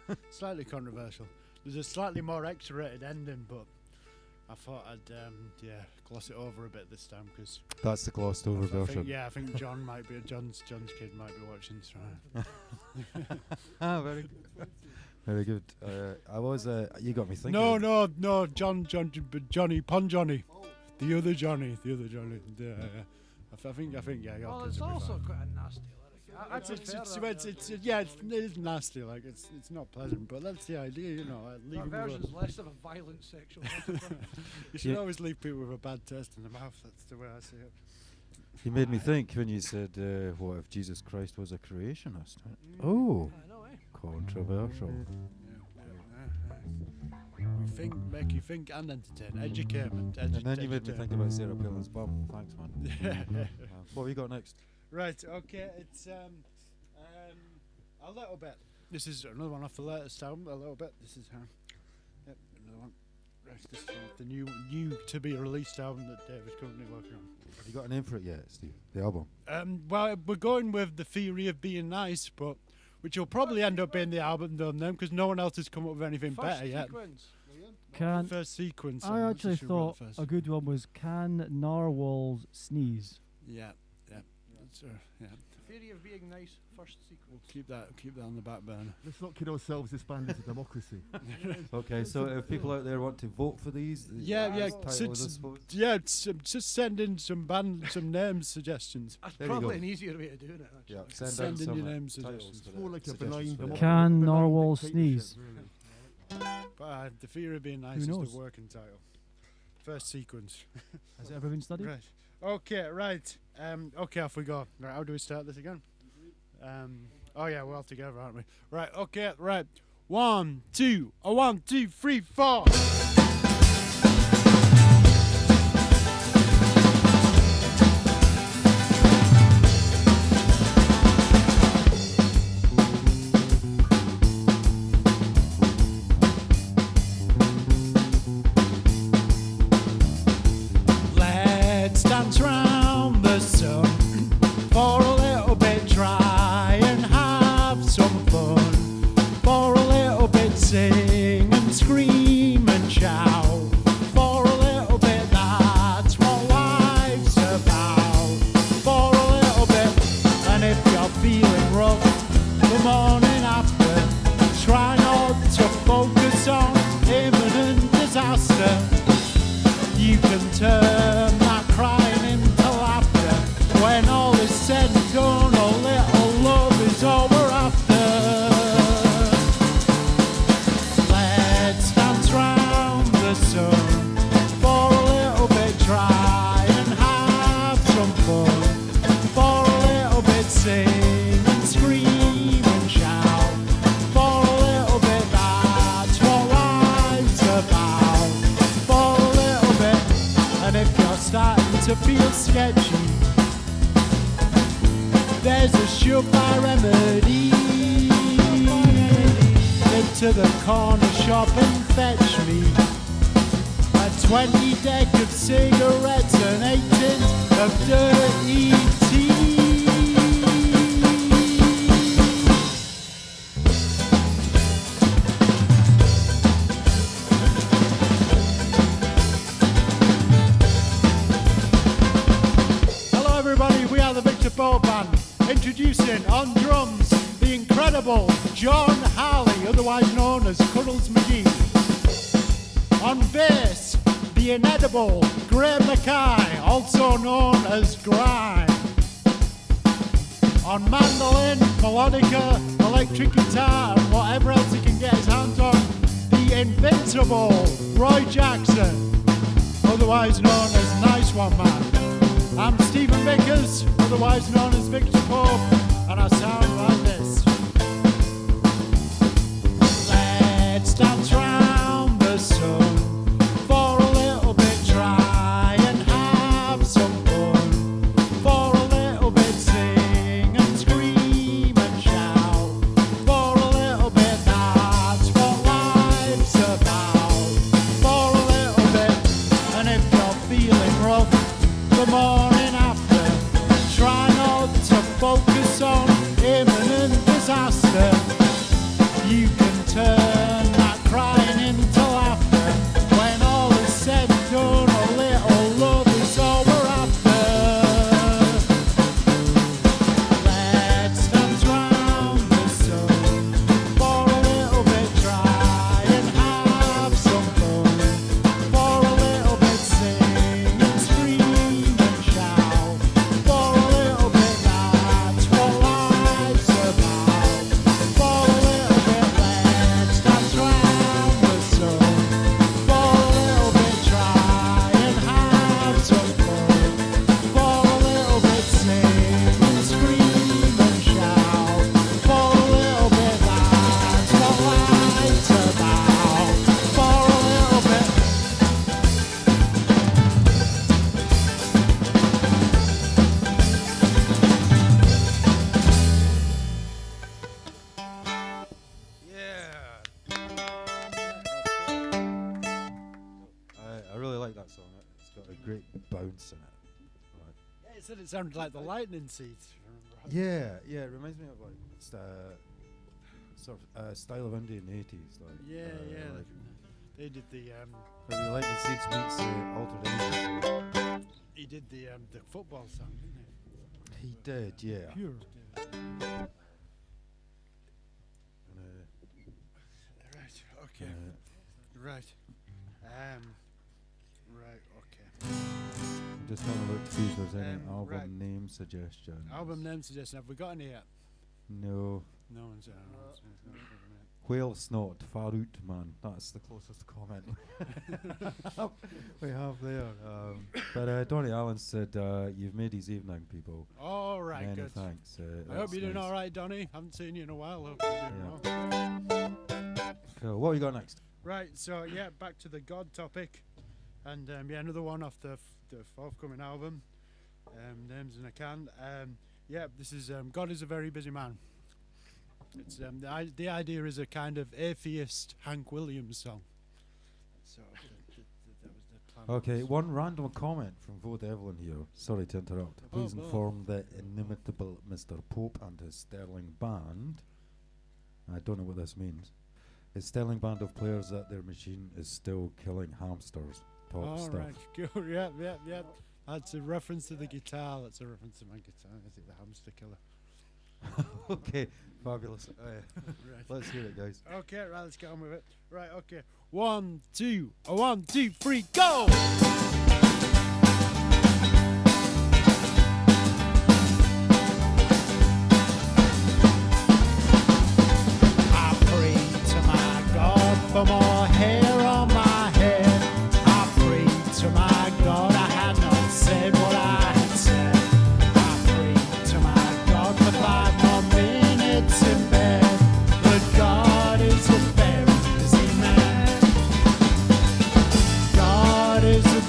yeah. Slightly controversial. There's a slightly more X-rated ending, but I thought I'd gloss it over a bit this time because That's the glossed over version. I think John might be John's kid might be watching. So. Very good. Very good. I was. You got me thinking. No, Johnny, Pun Johnny, the other Johnny. Yeah. I think, yeah. Well, it's also quite a nasty lyric. It is nasty. Like it's not pleasant, but that's the idea, you know. That version's less of a violent sexual metaphor. You should always leave people with a bad taste in the mouth. That's the way I see it. You made me think when you said, "What if Jesus Christ was a creationist?" Oh, I know, eh? controversial. Make you think and entertain, educate. And then you made me think about Sarah Palin's bum. Thanks, man. What have you got next? Right, okay, it's a little bit. This is another one off the latest album. A little bit. This is another one. Right, this is the new to be released album that David's currently working on. Have you got a name for it yet, Steve? The album? Well, we're going with The Theory of Being Nice, but which will probably end up being the album name because no one else has come up with anything better yet. First sequence. I actually thought a good one was Can Narwhals Sneeze? Yeah. That's Theory of Being Nice, first sequence. Keep that on the back burner. Let's not kid ourselves. This band is a democracy. Okay, so if people out there want to vote for these, just send in some name suggestions. That's There you probably go. an easier way of doing it, actually. yeah, Send in some your name titles suggestions. for It's more like a suggestions benign for that. democracy. Can benign narwhal dictatorship, sneeze? really. But The Theory of Being Nice Who is knows? the working title. First sequence. Has it ever been studied? Right. Okay, right. Okay, off we go. Right, how do we start this again? We're all together, aren't we? Right, okay, right. 1, 2, 1, 2, 3, 4. Let's dance round the sun for a little bit, try and have some fun. For a little bit, sing and scream and shout. For a little bit, that's what life's about. For a little bit, and if you're feeling rough the morning after, try not to focus on imminent disaster. You can turn that crying into laughter. When all is said and done, a little love is all we're after. Let's dance round the sun for a little bit, try and have some fun. For a little bit, sing and scream and shout. For a little bit, that's what life's about. For a little bit, and if you're starting to feel sketchy, there's a surefire remedy. Head to the corner shop and fetch me a 20 deck of cigarettes and 8 tins of dirty tea. Hello everybody, we are the Victor Bow Band. Introducing on drums, the incredible John Harley, otherwise known as Cuddles McGee. On bass, the inedible Graeme MacKay, also known as Graeme. on mandolin, melodica, electric guitar, and whatever else he can get his hands on, the invincible Roy Jackson, otherwise known as Nice One Man. I'm Stephen Vickers, otherwise known as Victor Pope, and I sound like this. Let's dance round the sun for a little bit, try and have some fun. For a little bit, sing and scream and shout. For a little bit, that's what life's about. For a little bit, and if you're feeling rough, the morning after, try not to focus on imminent disaster. You can turn that crying into laughter. When all is said and done, a little love is all we're after. Let's dance round the sun for a little bit, try and have some fun. For a little bit, sing and scream and shout. For a little bit, that's what life's about. For a little bit, let's dance round the sun. For a little bit, try and have some fun. For a little bit, sing and scream and shout. For a little bit, that's what life's about. For a little bit. I really like that song. It's got a great bounce in it. Right. Yeah, he said it sounded like the lightning seeds. Yeah, it reminds me of like sort of style of indie in the 80s. Like, Yeah, like, they did the like the Lightning Seeds meets Altered Images. he did the football song, didn't He did, yeah. Pure. And, he? Right. Okay. Right. Right. Okay. I'm just having a look to see if there's any album right. name suggestions. Album name suggestion. Have we got any yet? No. No one's. Whale Snot, far out, man. That's the closest comment we have there. But Donny Allen said, you've made his evening, people. All right. Many Good. thanks. I hope you're doing all right, Donny. Haven't seen you in a while. Hope you're doing well. Cool. What have you got next? Right. So yeah, back to the God topic, and yeah, another one off the forthcoming album. Names in a can. Yeah, this is God is a Very Busy Man. It's the idea is a kind of atheist Hank Williams song. So that was the plan. Okay, one random comment from Vo Devlin here. Sorry to interrupt. Please no. inform the inimitable Mr. Pope and his sterling band. I don't know what this means. His sterling band of players that their machine is still killing hamsters. Top All stuff. right, cool. Yeah. That's a reference to the guitar. That's a reference to my guitar. Is it the hamster killer? Okay, fabulous. Right. Let's hear it, guys. Okay, right, let's get on with it. Right, okay. 1, 2, 1, 2, 3, go! I pray to my God for more hair on my head. I pray to my God I had not said what I had said. I pray to my God for 5 more minutes in bed. But God is a very busy man. God is a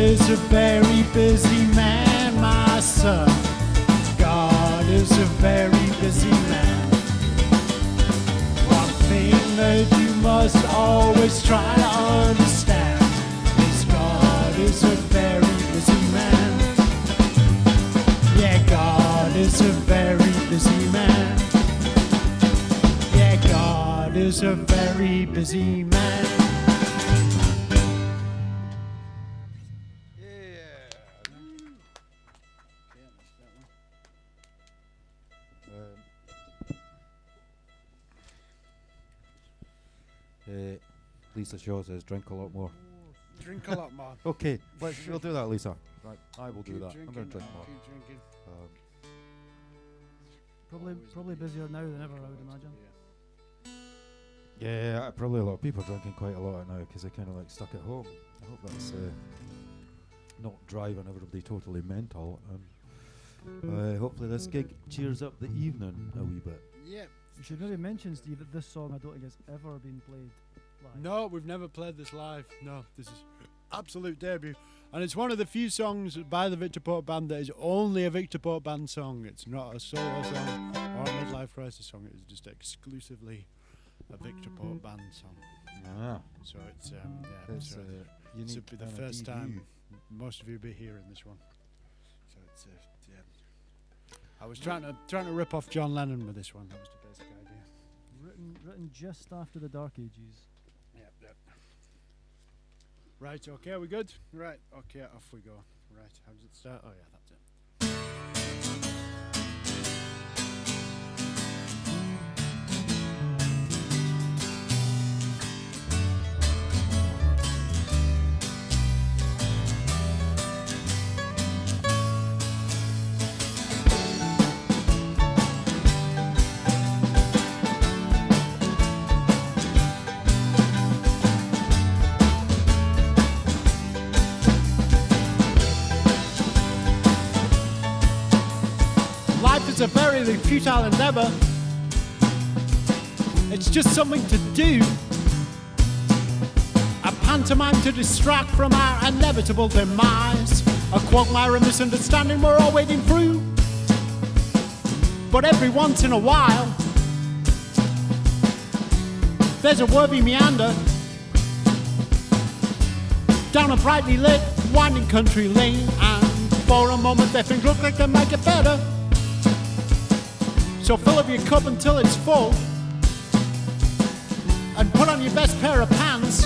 God is a very busy man, my son. God is a very busy man. One thing that you must always try to understand is God is a very busy man. Yeah, God is a very busy man. Yeah, God is a very busy man. Lisa Shaw says drink a lot more. Drink a lot more. Okay, we'll do that, Lisa. Right, I will do Keep that. I'm going to drink more. Keep drinking. Probably busier now than ever, I would imagine. Yeah, probably a lot of people drinking quite a lot now because they're kind of like stuck at home. I hope that's not driving everybody totally mental. And hopefully this gig cheers up the evening a wee bit. Yeah. You should maybe mention, Steve, that this song I don't think has ever been played live. No, we've never played this live. No, this is absolute debut. And it's one of the few songs by the Victor Pope Band that is only a Victor Pope Band song. It's not a solo song or a midlife crisis song. It is just exclusively a Victor Pope Band song. Ah, So it's it's so unique. this would be the kind of first debut. time most of you will be hearing this one. So it's yeah. I was trying to rip off John Lennon with this one. That was the basic idea. Written just after the Dark Ages. Yep. Right, okay, we good? Right, okay, off we go. Right, how does it start? Oh yeah, that's it. It's a very futile endeavor. It's just something to do. A pantomime to distract from our inevitable demise. A quagmire of misunderstanding we're all wading through. But every once in a while, there's a worthy meander down a brightly lit, winding country lane. And for a moment, they things look like they might get better. So fill up your cup until it's full and put on your best pair of pants.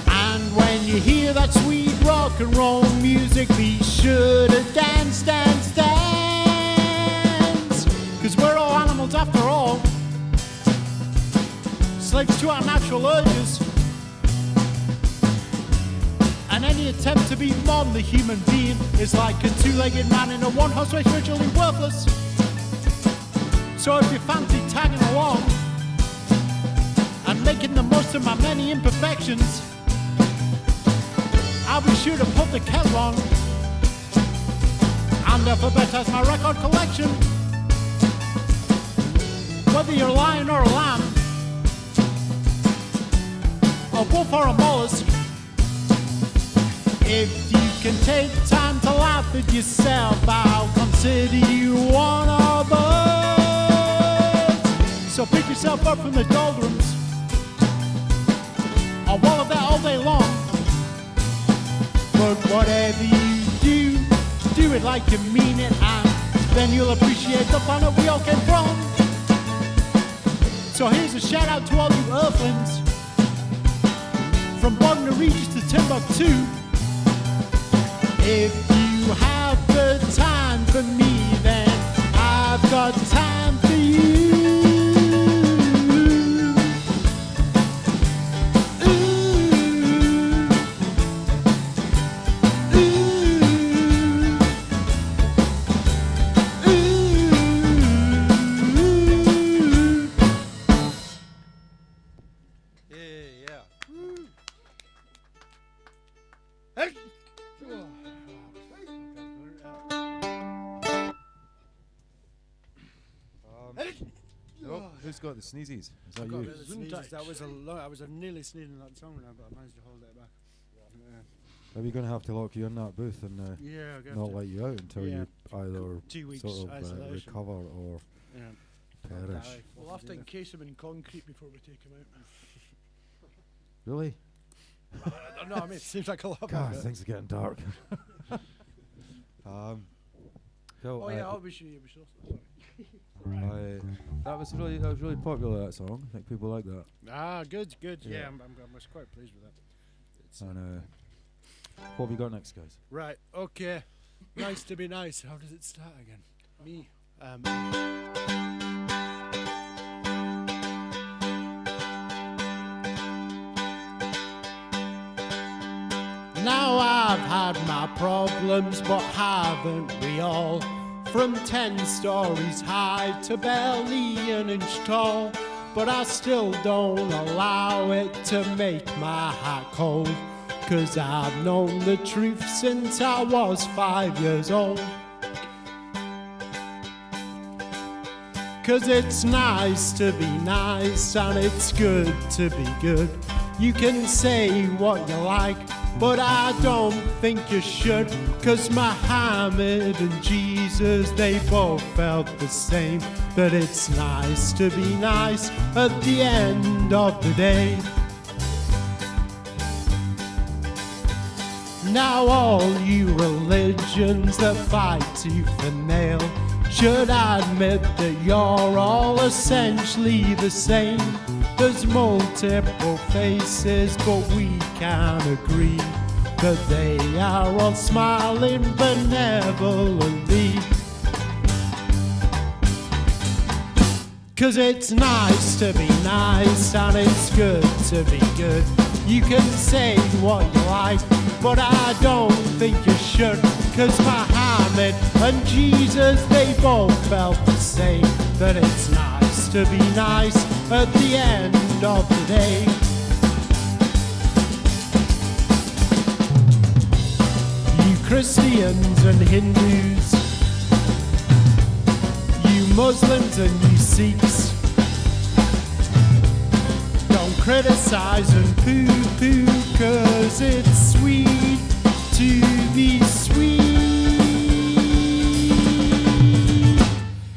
And when you hear that sweet rock and roll music, be sure to dance, dance, dance. 'Cause we're all animals after all, slaves to our natural urges. And any attempt to be more than the human being is like a two-legged man in a one-horse race, virtually worthless. So if you fancy tagging along and making the most of my many imperfections, I'll be sure to put the kettle on and alphabetize my record collection. Whether you're a lion or a lamb, a wolf or a mollusk, if you can take time to laugh at yourself, I'll consider you one of us. So pick yourself up from the doldrums. I'll wallow that all day long. But whatever you do, do it like you mean it, and then you'll appreciate the planet we all came from. So here's a shout out to all you earthlings, from Bognor Regis to Timbuktu. If you have the time for me, then I've got time for you. Who's got the sneezies? Is that Got you? rid of the sneezes. I was nearly sneezing that song now, but I managed to hold it back. Yeah. Are we going to have to lock you in that booth and Yeah, I not let you out until Yeah. you either 2 weeks sort of isolation. recover or Yeah. perish? We'll have to encase him in concrete before we take him out. Really? No, I mean, it seems like a lot God, of it. things are getting dark. Cool. Oh, yeah, we should sorry. That was really popular, that song. I think people like that. Good. Yeah, Yeah. I was quite pleased with that. It's, And what have you got next, guys? right, okay. Nice to be nice. How does it start again? Me. Now I've had my problems, but haven't we all? From 10 stories high to barely an inch tall. But I still don't allow it to make my heart cold. 'Cause I've known the truth since I was 5 years old. 'Cause it's nice to be nice and it's good to be good. You can say what you like, but I don't think you should. 'Cause Muhammad and Jesus, they both felt the same. That it's nice to be nice at the end of the day. Now all you religions that fight tooth and nail should admit that you're all essentially the same. There's multiple faces, but we can agree that they are all smiling benevolently. 'Cause it's nice to be nice and it's good to be good. You can say what you like, but I don't think you should. 'Cause Muhammad and Jesus, they both felt the same. That it's nice to be nice at the end of the day. You Christians and Hindus, you Muslims and you Sikhs, don't criticize and poo-poo, 'cause it's sweet to be sweet.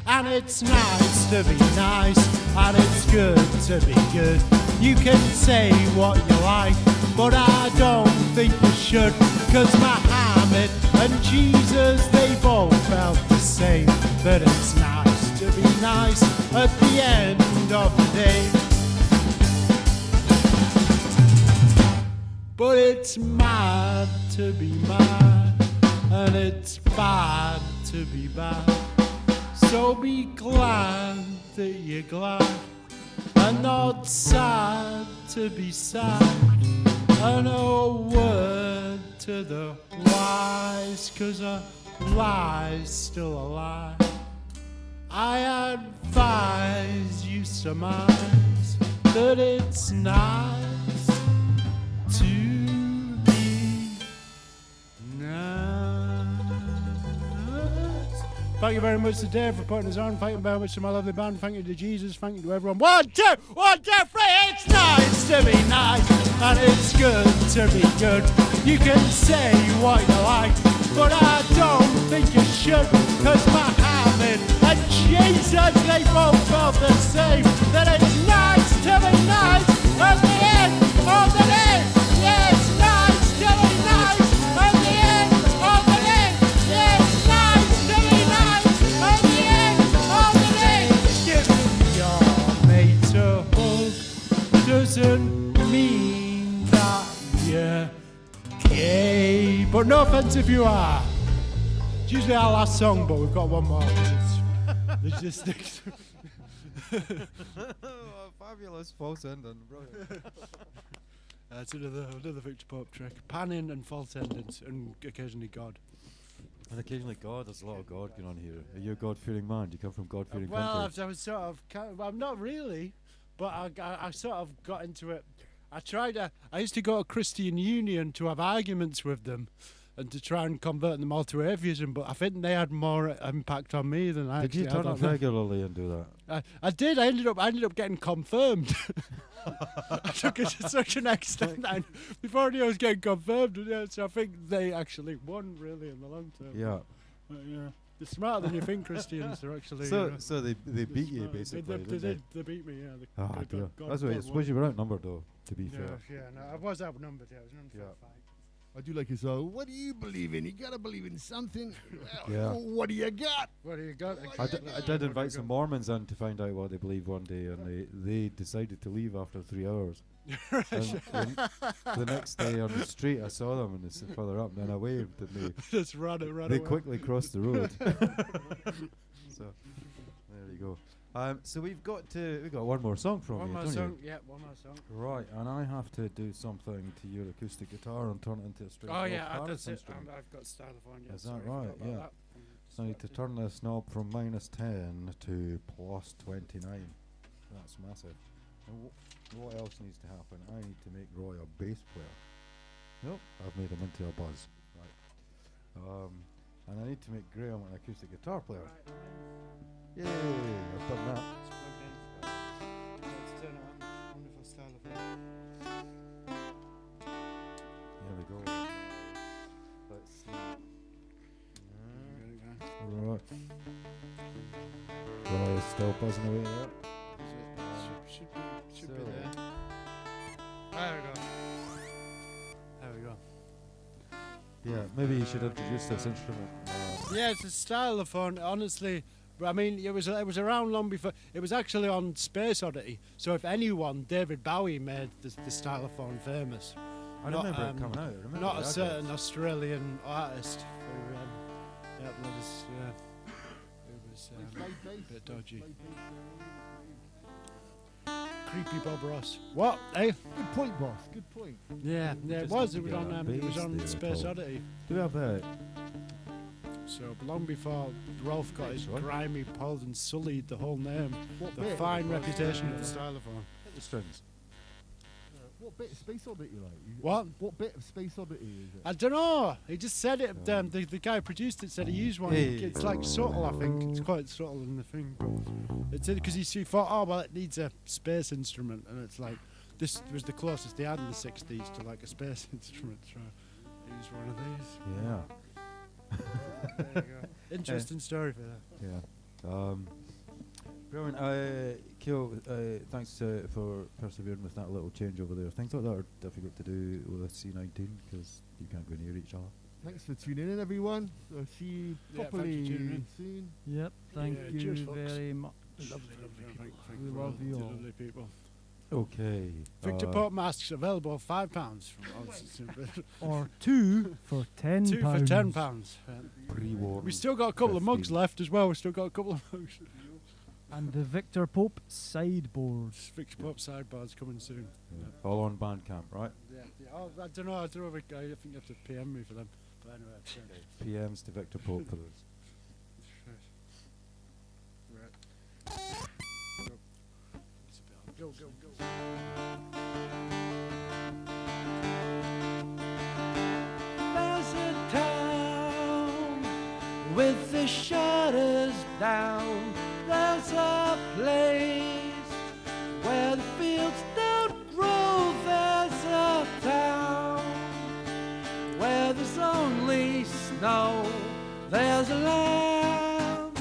And it's nice to be nice, and it's good to be good. You can say what you like, but I don't think you should. 'Cause Muhammad and Jesus, they both felt the same. That it's nice to be nice at the end of the day. But it's mad to be mad, and it's bad to be bad. So be glad that you're glad, and not sad to be sad. And a word to the wise, 'cause a lie's still a lie. I advise you surmise that it's nice to be nice. Thank you very much to Dave for putting us on. Thank you very much to my lovely band. Thank you to Jesus. Thank you to everyone. 1, 2, 1, 2, 3. It's nice to be nice, and it's good to be good. You can say what you like, but I don't think you should. 'Cause Muhammad and Jesus, they both felt the same. That it's nice to be nice at the end of the day. Yeah, it's nice to be nice at the end of the day. Yeah, it's nice to be nice at the end of the day. Giving your mate a hug doesn't mean that you're gay. But no offense if you are. It's usually our last song, but we've got one more. There's just Fabulous false ending, brilliant. It's another Victor Pope trick. Panning and false endings, and occasionally God. And occasionally God, there's a lot of God going on here. Are you a God-fearing man? Do you come from God-fearing Well, country? I was sort of, I'm not really, but I sort of got into it. I used to go to Christian Union to have arguments with them. and to try and convert them all to atheism. But I think they had more impact on me than I Did you actually turn had up on them. regularly and do that? I did. I ended up getting confirmed. I took it to such an extent that before I knew I was getting confirmed. So I think they actually won really in the long term. Yeah. Yeah. They're smarter than you think, Christians. They're actually. So they beat you smart. basically. They beat me. Yeah. Oh, dear. God, That's right. I God suppose you were outnumbered though. To be won. fair. Yeah. No, I was outnumbered. Yeah, it was an unfair Yeah. fight. I do like his what do you believe in? You gotta believe in something. Well, Yeah. what do you got? What do you got? I did invite some Mormons in to find out what they believe one day, and they decided to leave after 3 hours. And the next day on the street, I saw them and they said further up, and then I waved, and Just run they away. quickly crossed the road. So there you go. So we got one more song from One you, more don't song. Yeah, one more song. you? Right, and I have to do something to your acoustic guitar and turn it into a straight Oh yeah, Paris that's it. instrument. I've got stylophone. Yeah, Is that sorry, I right? forgot about Yeah. that. So I need to turn this knob from -10 to +29. That's massive. And what else needs to happen? I need to make Roy a bass player. Nope, I've made him into a buzz. Right. And I need to make Graeme an acoustic guitar player. Right, Yay! I've done that. let's plug in. Let's turn it on. Wonderful stylophone. Here we go. Let's see. There we go. Right. Roy is still buzzing away there. Should be So- there. There we go. There we go. Yeah, maybe you should introduce this instrument. Yeah, it's a stylophone, honestly. But I mean, it was around long before. It was actually on Space Oddity. So if anyone, David Bowie made the stylophone famous. I Not, remember it coming out. I remember Not the a certain adverts. Australian artist. Who, yeah, that was. It was a bit dodgy. Creepy Bob Ross. What? Eh? Good point, boss. Good point. Yeah, it Just was. need It was to on. get It was that on bass Space there, Oddity. Do we have that? So long before Rolf got his Thanks, Roy. grimy, pulled and sullied the whole name, What the bit? fine reputation of the stylophone. Hit the strings. What bit of Space Oddity like? What? What bit of Space Oddity is it? I don't know. He just said it. The guy who produced it said he used one. Hey. It's like subtle, I think. It's quite subtle in the thing. But it's because he thought, oh well, it needs a space instrument, and it's like this was the closest they had in the '60s to like a space instrument. So he used one of these. Yeah. There you go. Interesting story for that. Yeah. Brilliant. Kyo, thanks for persevering with that little change over there. Things like that are difficult to do with C19 because you can't go near each other. Thanks for tuning in, everyone. I'll see you Yeah, thanks for properly tuning in. soon. Yep, thank Yeah, you cheers, folks. very much. Lovely people. We love you all. Lovely people. Okay. Victor Pope masks available £5 from Or 2 for £10. 2 for £10. Pre-warned. We still got a couple of mugs 15. left as well. We still got a couple of mugs. And the Victor Pope sideboard. Victor Pope sidebars coming soon. Yeah. All on Bandcamp, right? Yeah. Oh, I don't know. I think you have to PM me for them. But anyway, it's, PMs to Victor Pope for those. right. Go, go, go. There's a town with the shutters down. There's a place where the fields don't grow. There's a town where there's only snow. There's a land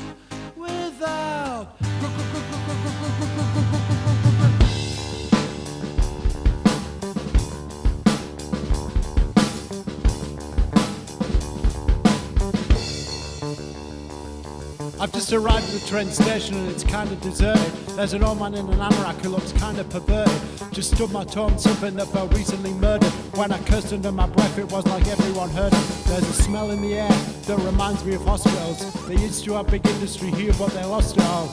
without I've just arrived at the train station and it's kind of deserted. There's an old man in an anorak who looks kind of perverted. Just stubbed my toe on something that felt recently murdered. When I cursed under my breath, it was like everyone heard it. There's a smell in the air that reminds me of hospitals. They used to have big industry here, but they lost it all.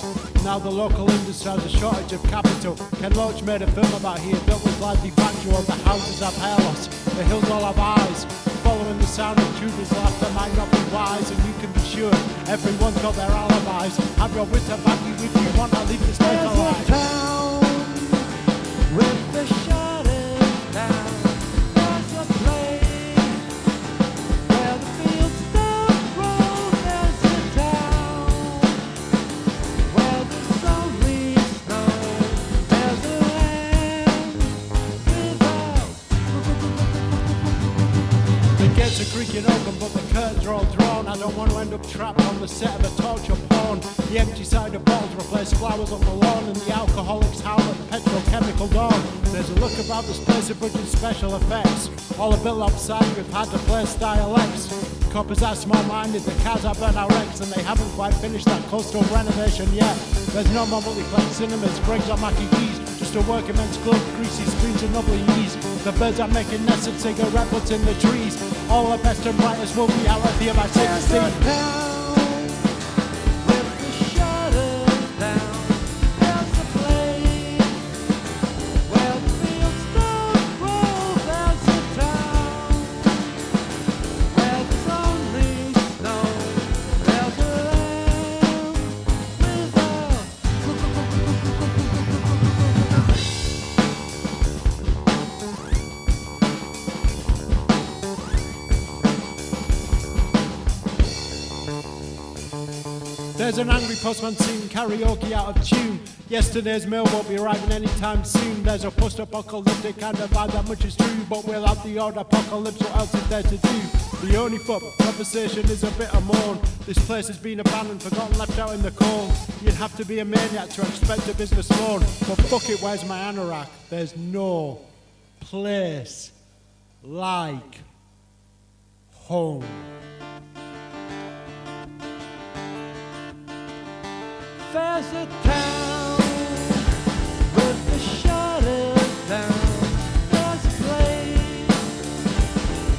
Now the local industry has a shortage of capital. Ken Loach made a film about here that was largely factual. The houses have hair loss, the hills all have eyes. Following the sound of Judas laughter might not be wise, and you can be sure everyone's got their alibis. Have your wit about you if you want to leave this life There's a alive. town with the shutters down. There's a place where Gates are creaking open, but the curtains are all drawn. I don't want to end up trapped on the set of a torture porn. The empty side of bottles replace flowers on the lawn, and the alcoholics howl at the petrochemical dawn. There's a look about this place of bridging special effects. All a bit lopsided, we've had to play dialects. Coppers are small-minded, the cars are burnt out wrecks, and they haven't quite finished that coastal renovation yet. There's no more multiplex cinemas, Greg's or Mackie D's, just a working man's club, greasy screens and lovely ease. The birds are making nests and cigarette butts in the trees. All the best and brightest will be out of here by 16. There's an angry postman singing karaoke out of tune. Yesterday's mail won't be arriving anytime soon. There's a post-apocalyptic kind of vibe, that much is true. But we'll have the odd apocalypse, what else is there to do? The only conversation is a bit of mourn. This place has been abandoned, forgotten, left out in the cold. You'd have to be a maniac to expect a business loan. But fuck it, where's my anorak? There's no place like home. There's a town with the shutters down. There's a place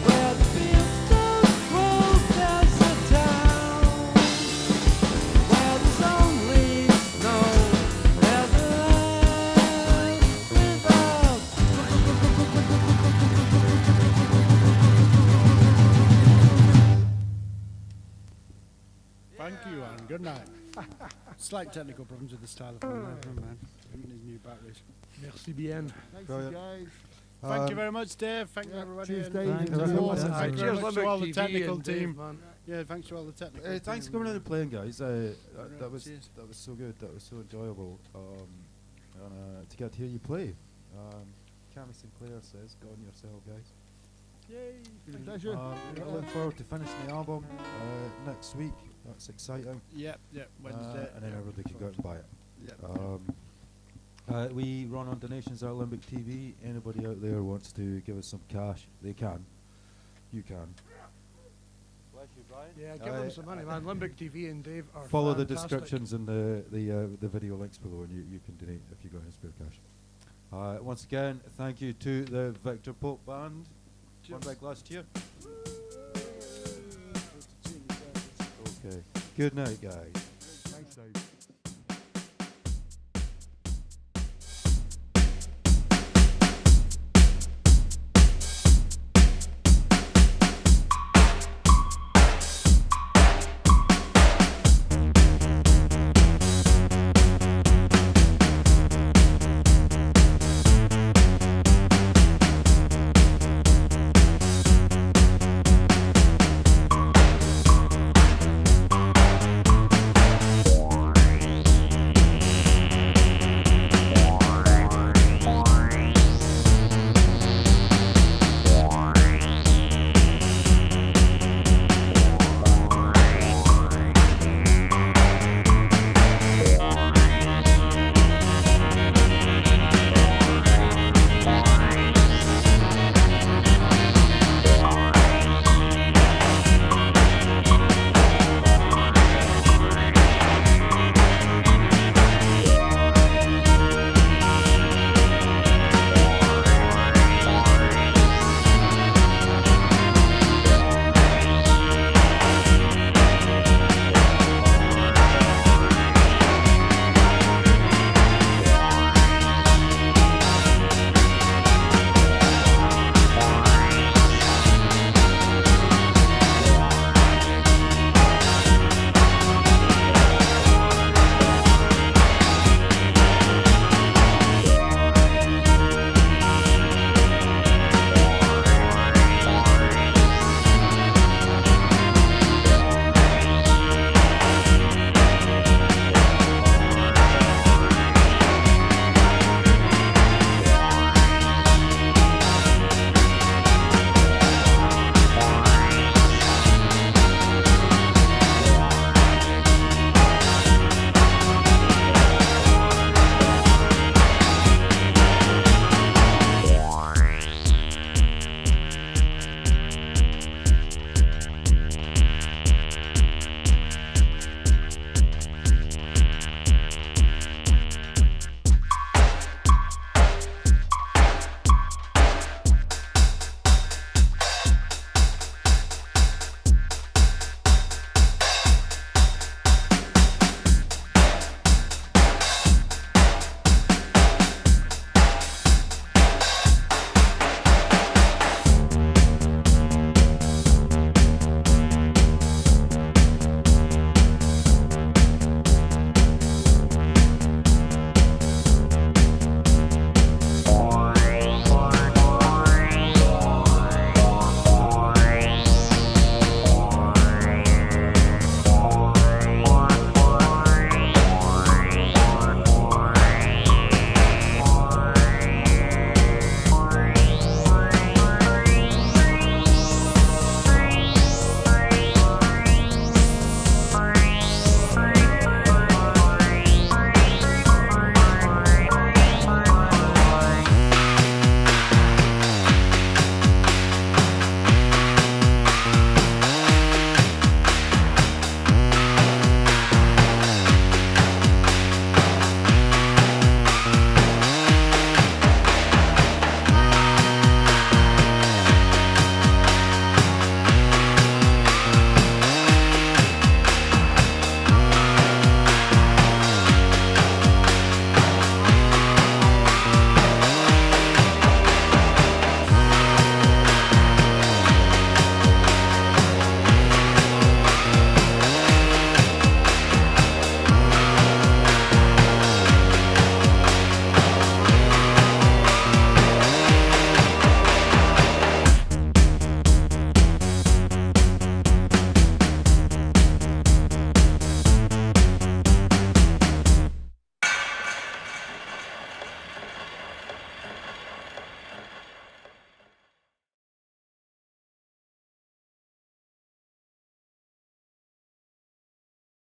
where the fields don't grow. There's a town where there's only snow. There's a land without. Thank you, and good night. Slight technical problems with the style of man. His new batteries. Merci bien. Thanks, you guys. Thank you very much, Dave. Thank you, everybody. Cheers, and- Dave. Thank you and very awesome. much. Thank you very Cheers, much to all the LimbicTV technical and team. Dave, man. Yeah, thanks to all the technical team. Thanks for coming out and playing, guys. That was cheers. so good. That was so enjoyable. To get to hear you play. Cammy Sinclair says, "Go on yourself, guys." Yay. Pleasure. I look forward to finishing the album next week. That's exciting. Yep, Wednesday. And then everybody can go out and buy it. Yep. We run on donations at LimbicTV. Anybody out there wants to give us some cash, they can. You can. Bless you, Brian. Yeah, give them some money, man. LimbicTV and Dave are Follow the fantastic. descriptions and the video links below, and you can donate if you got any spare cash. Once again, thank you to the Victor Pope Band. One big last year. Okay. Good night, guys.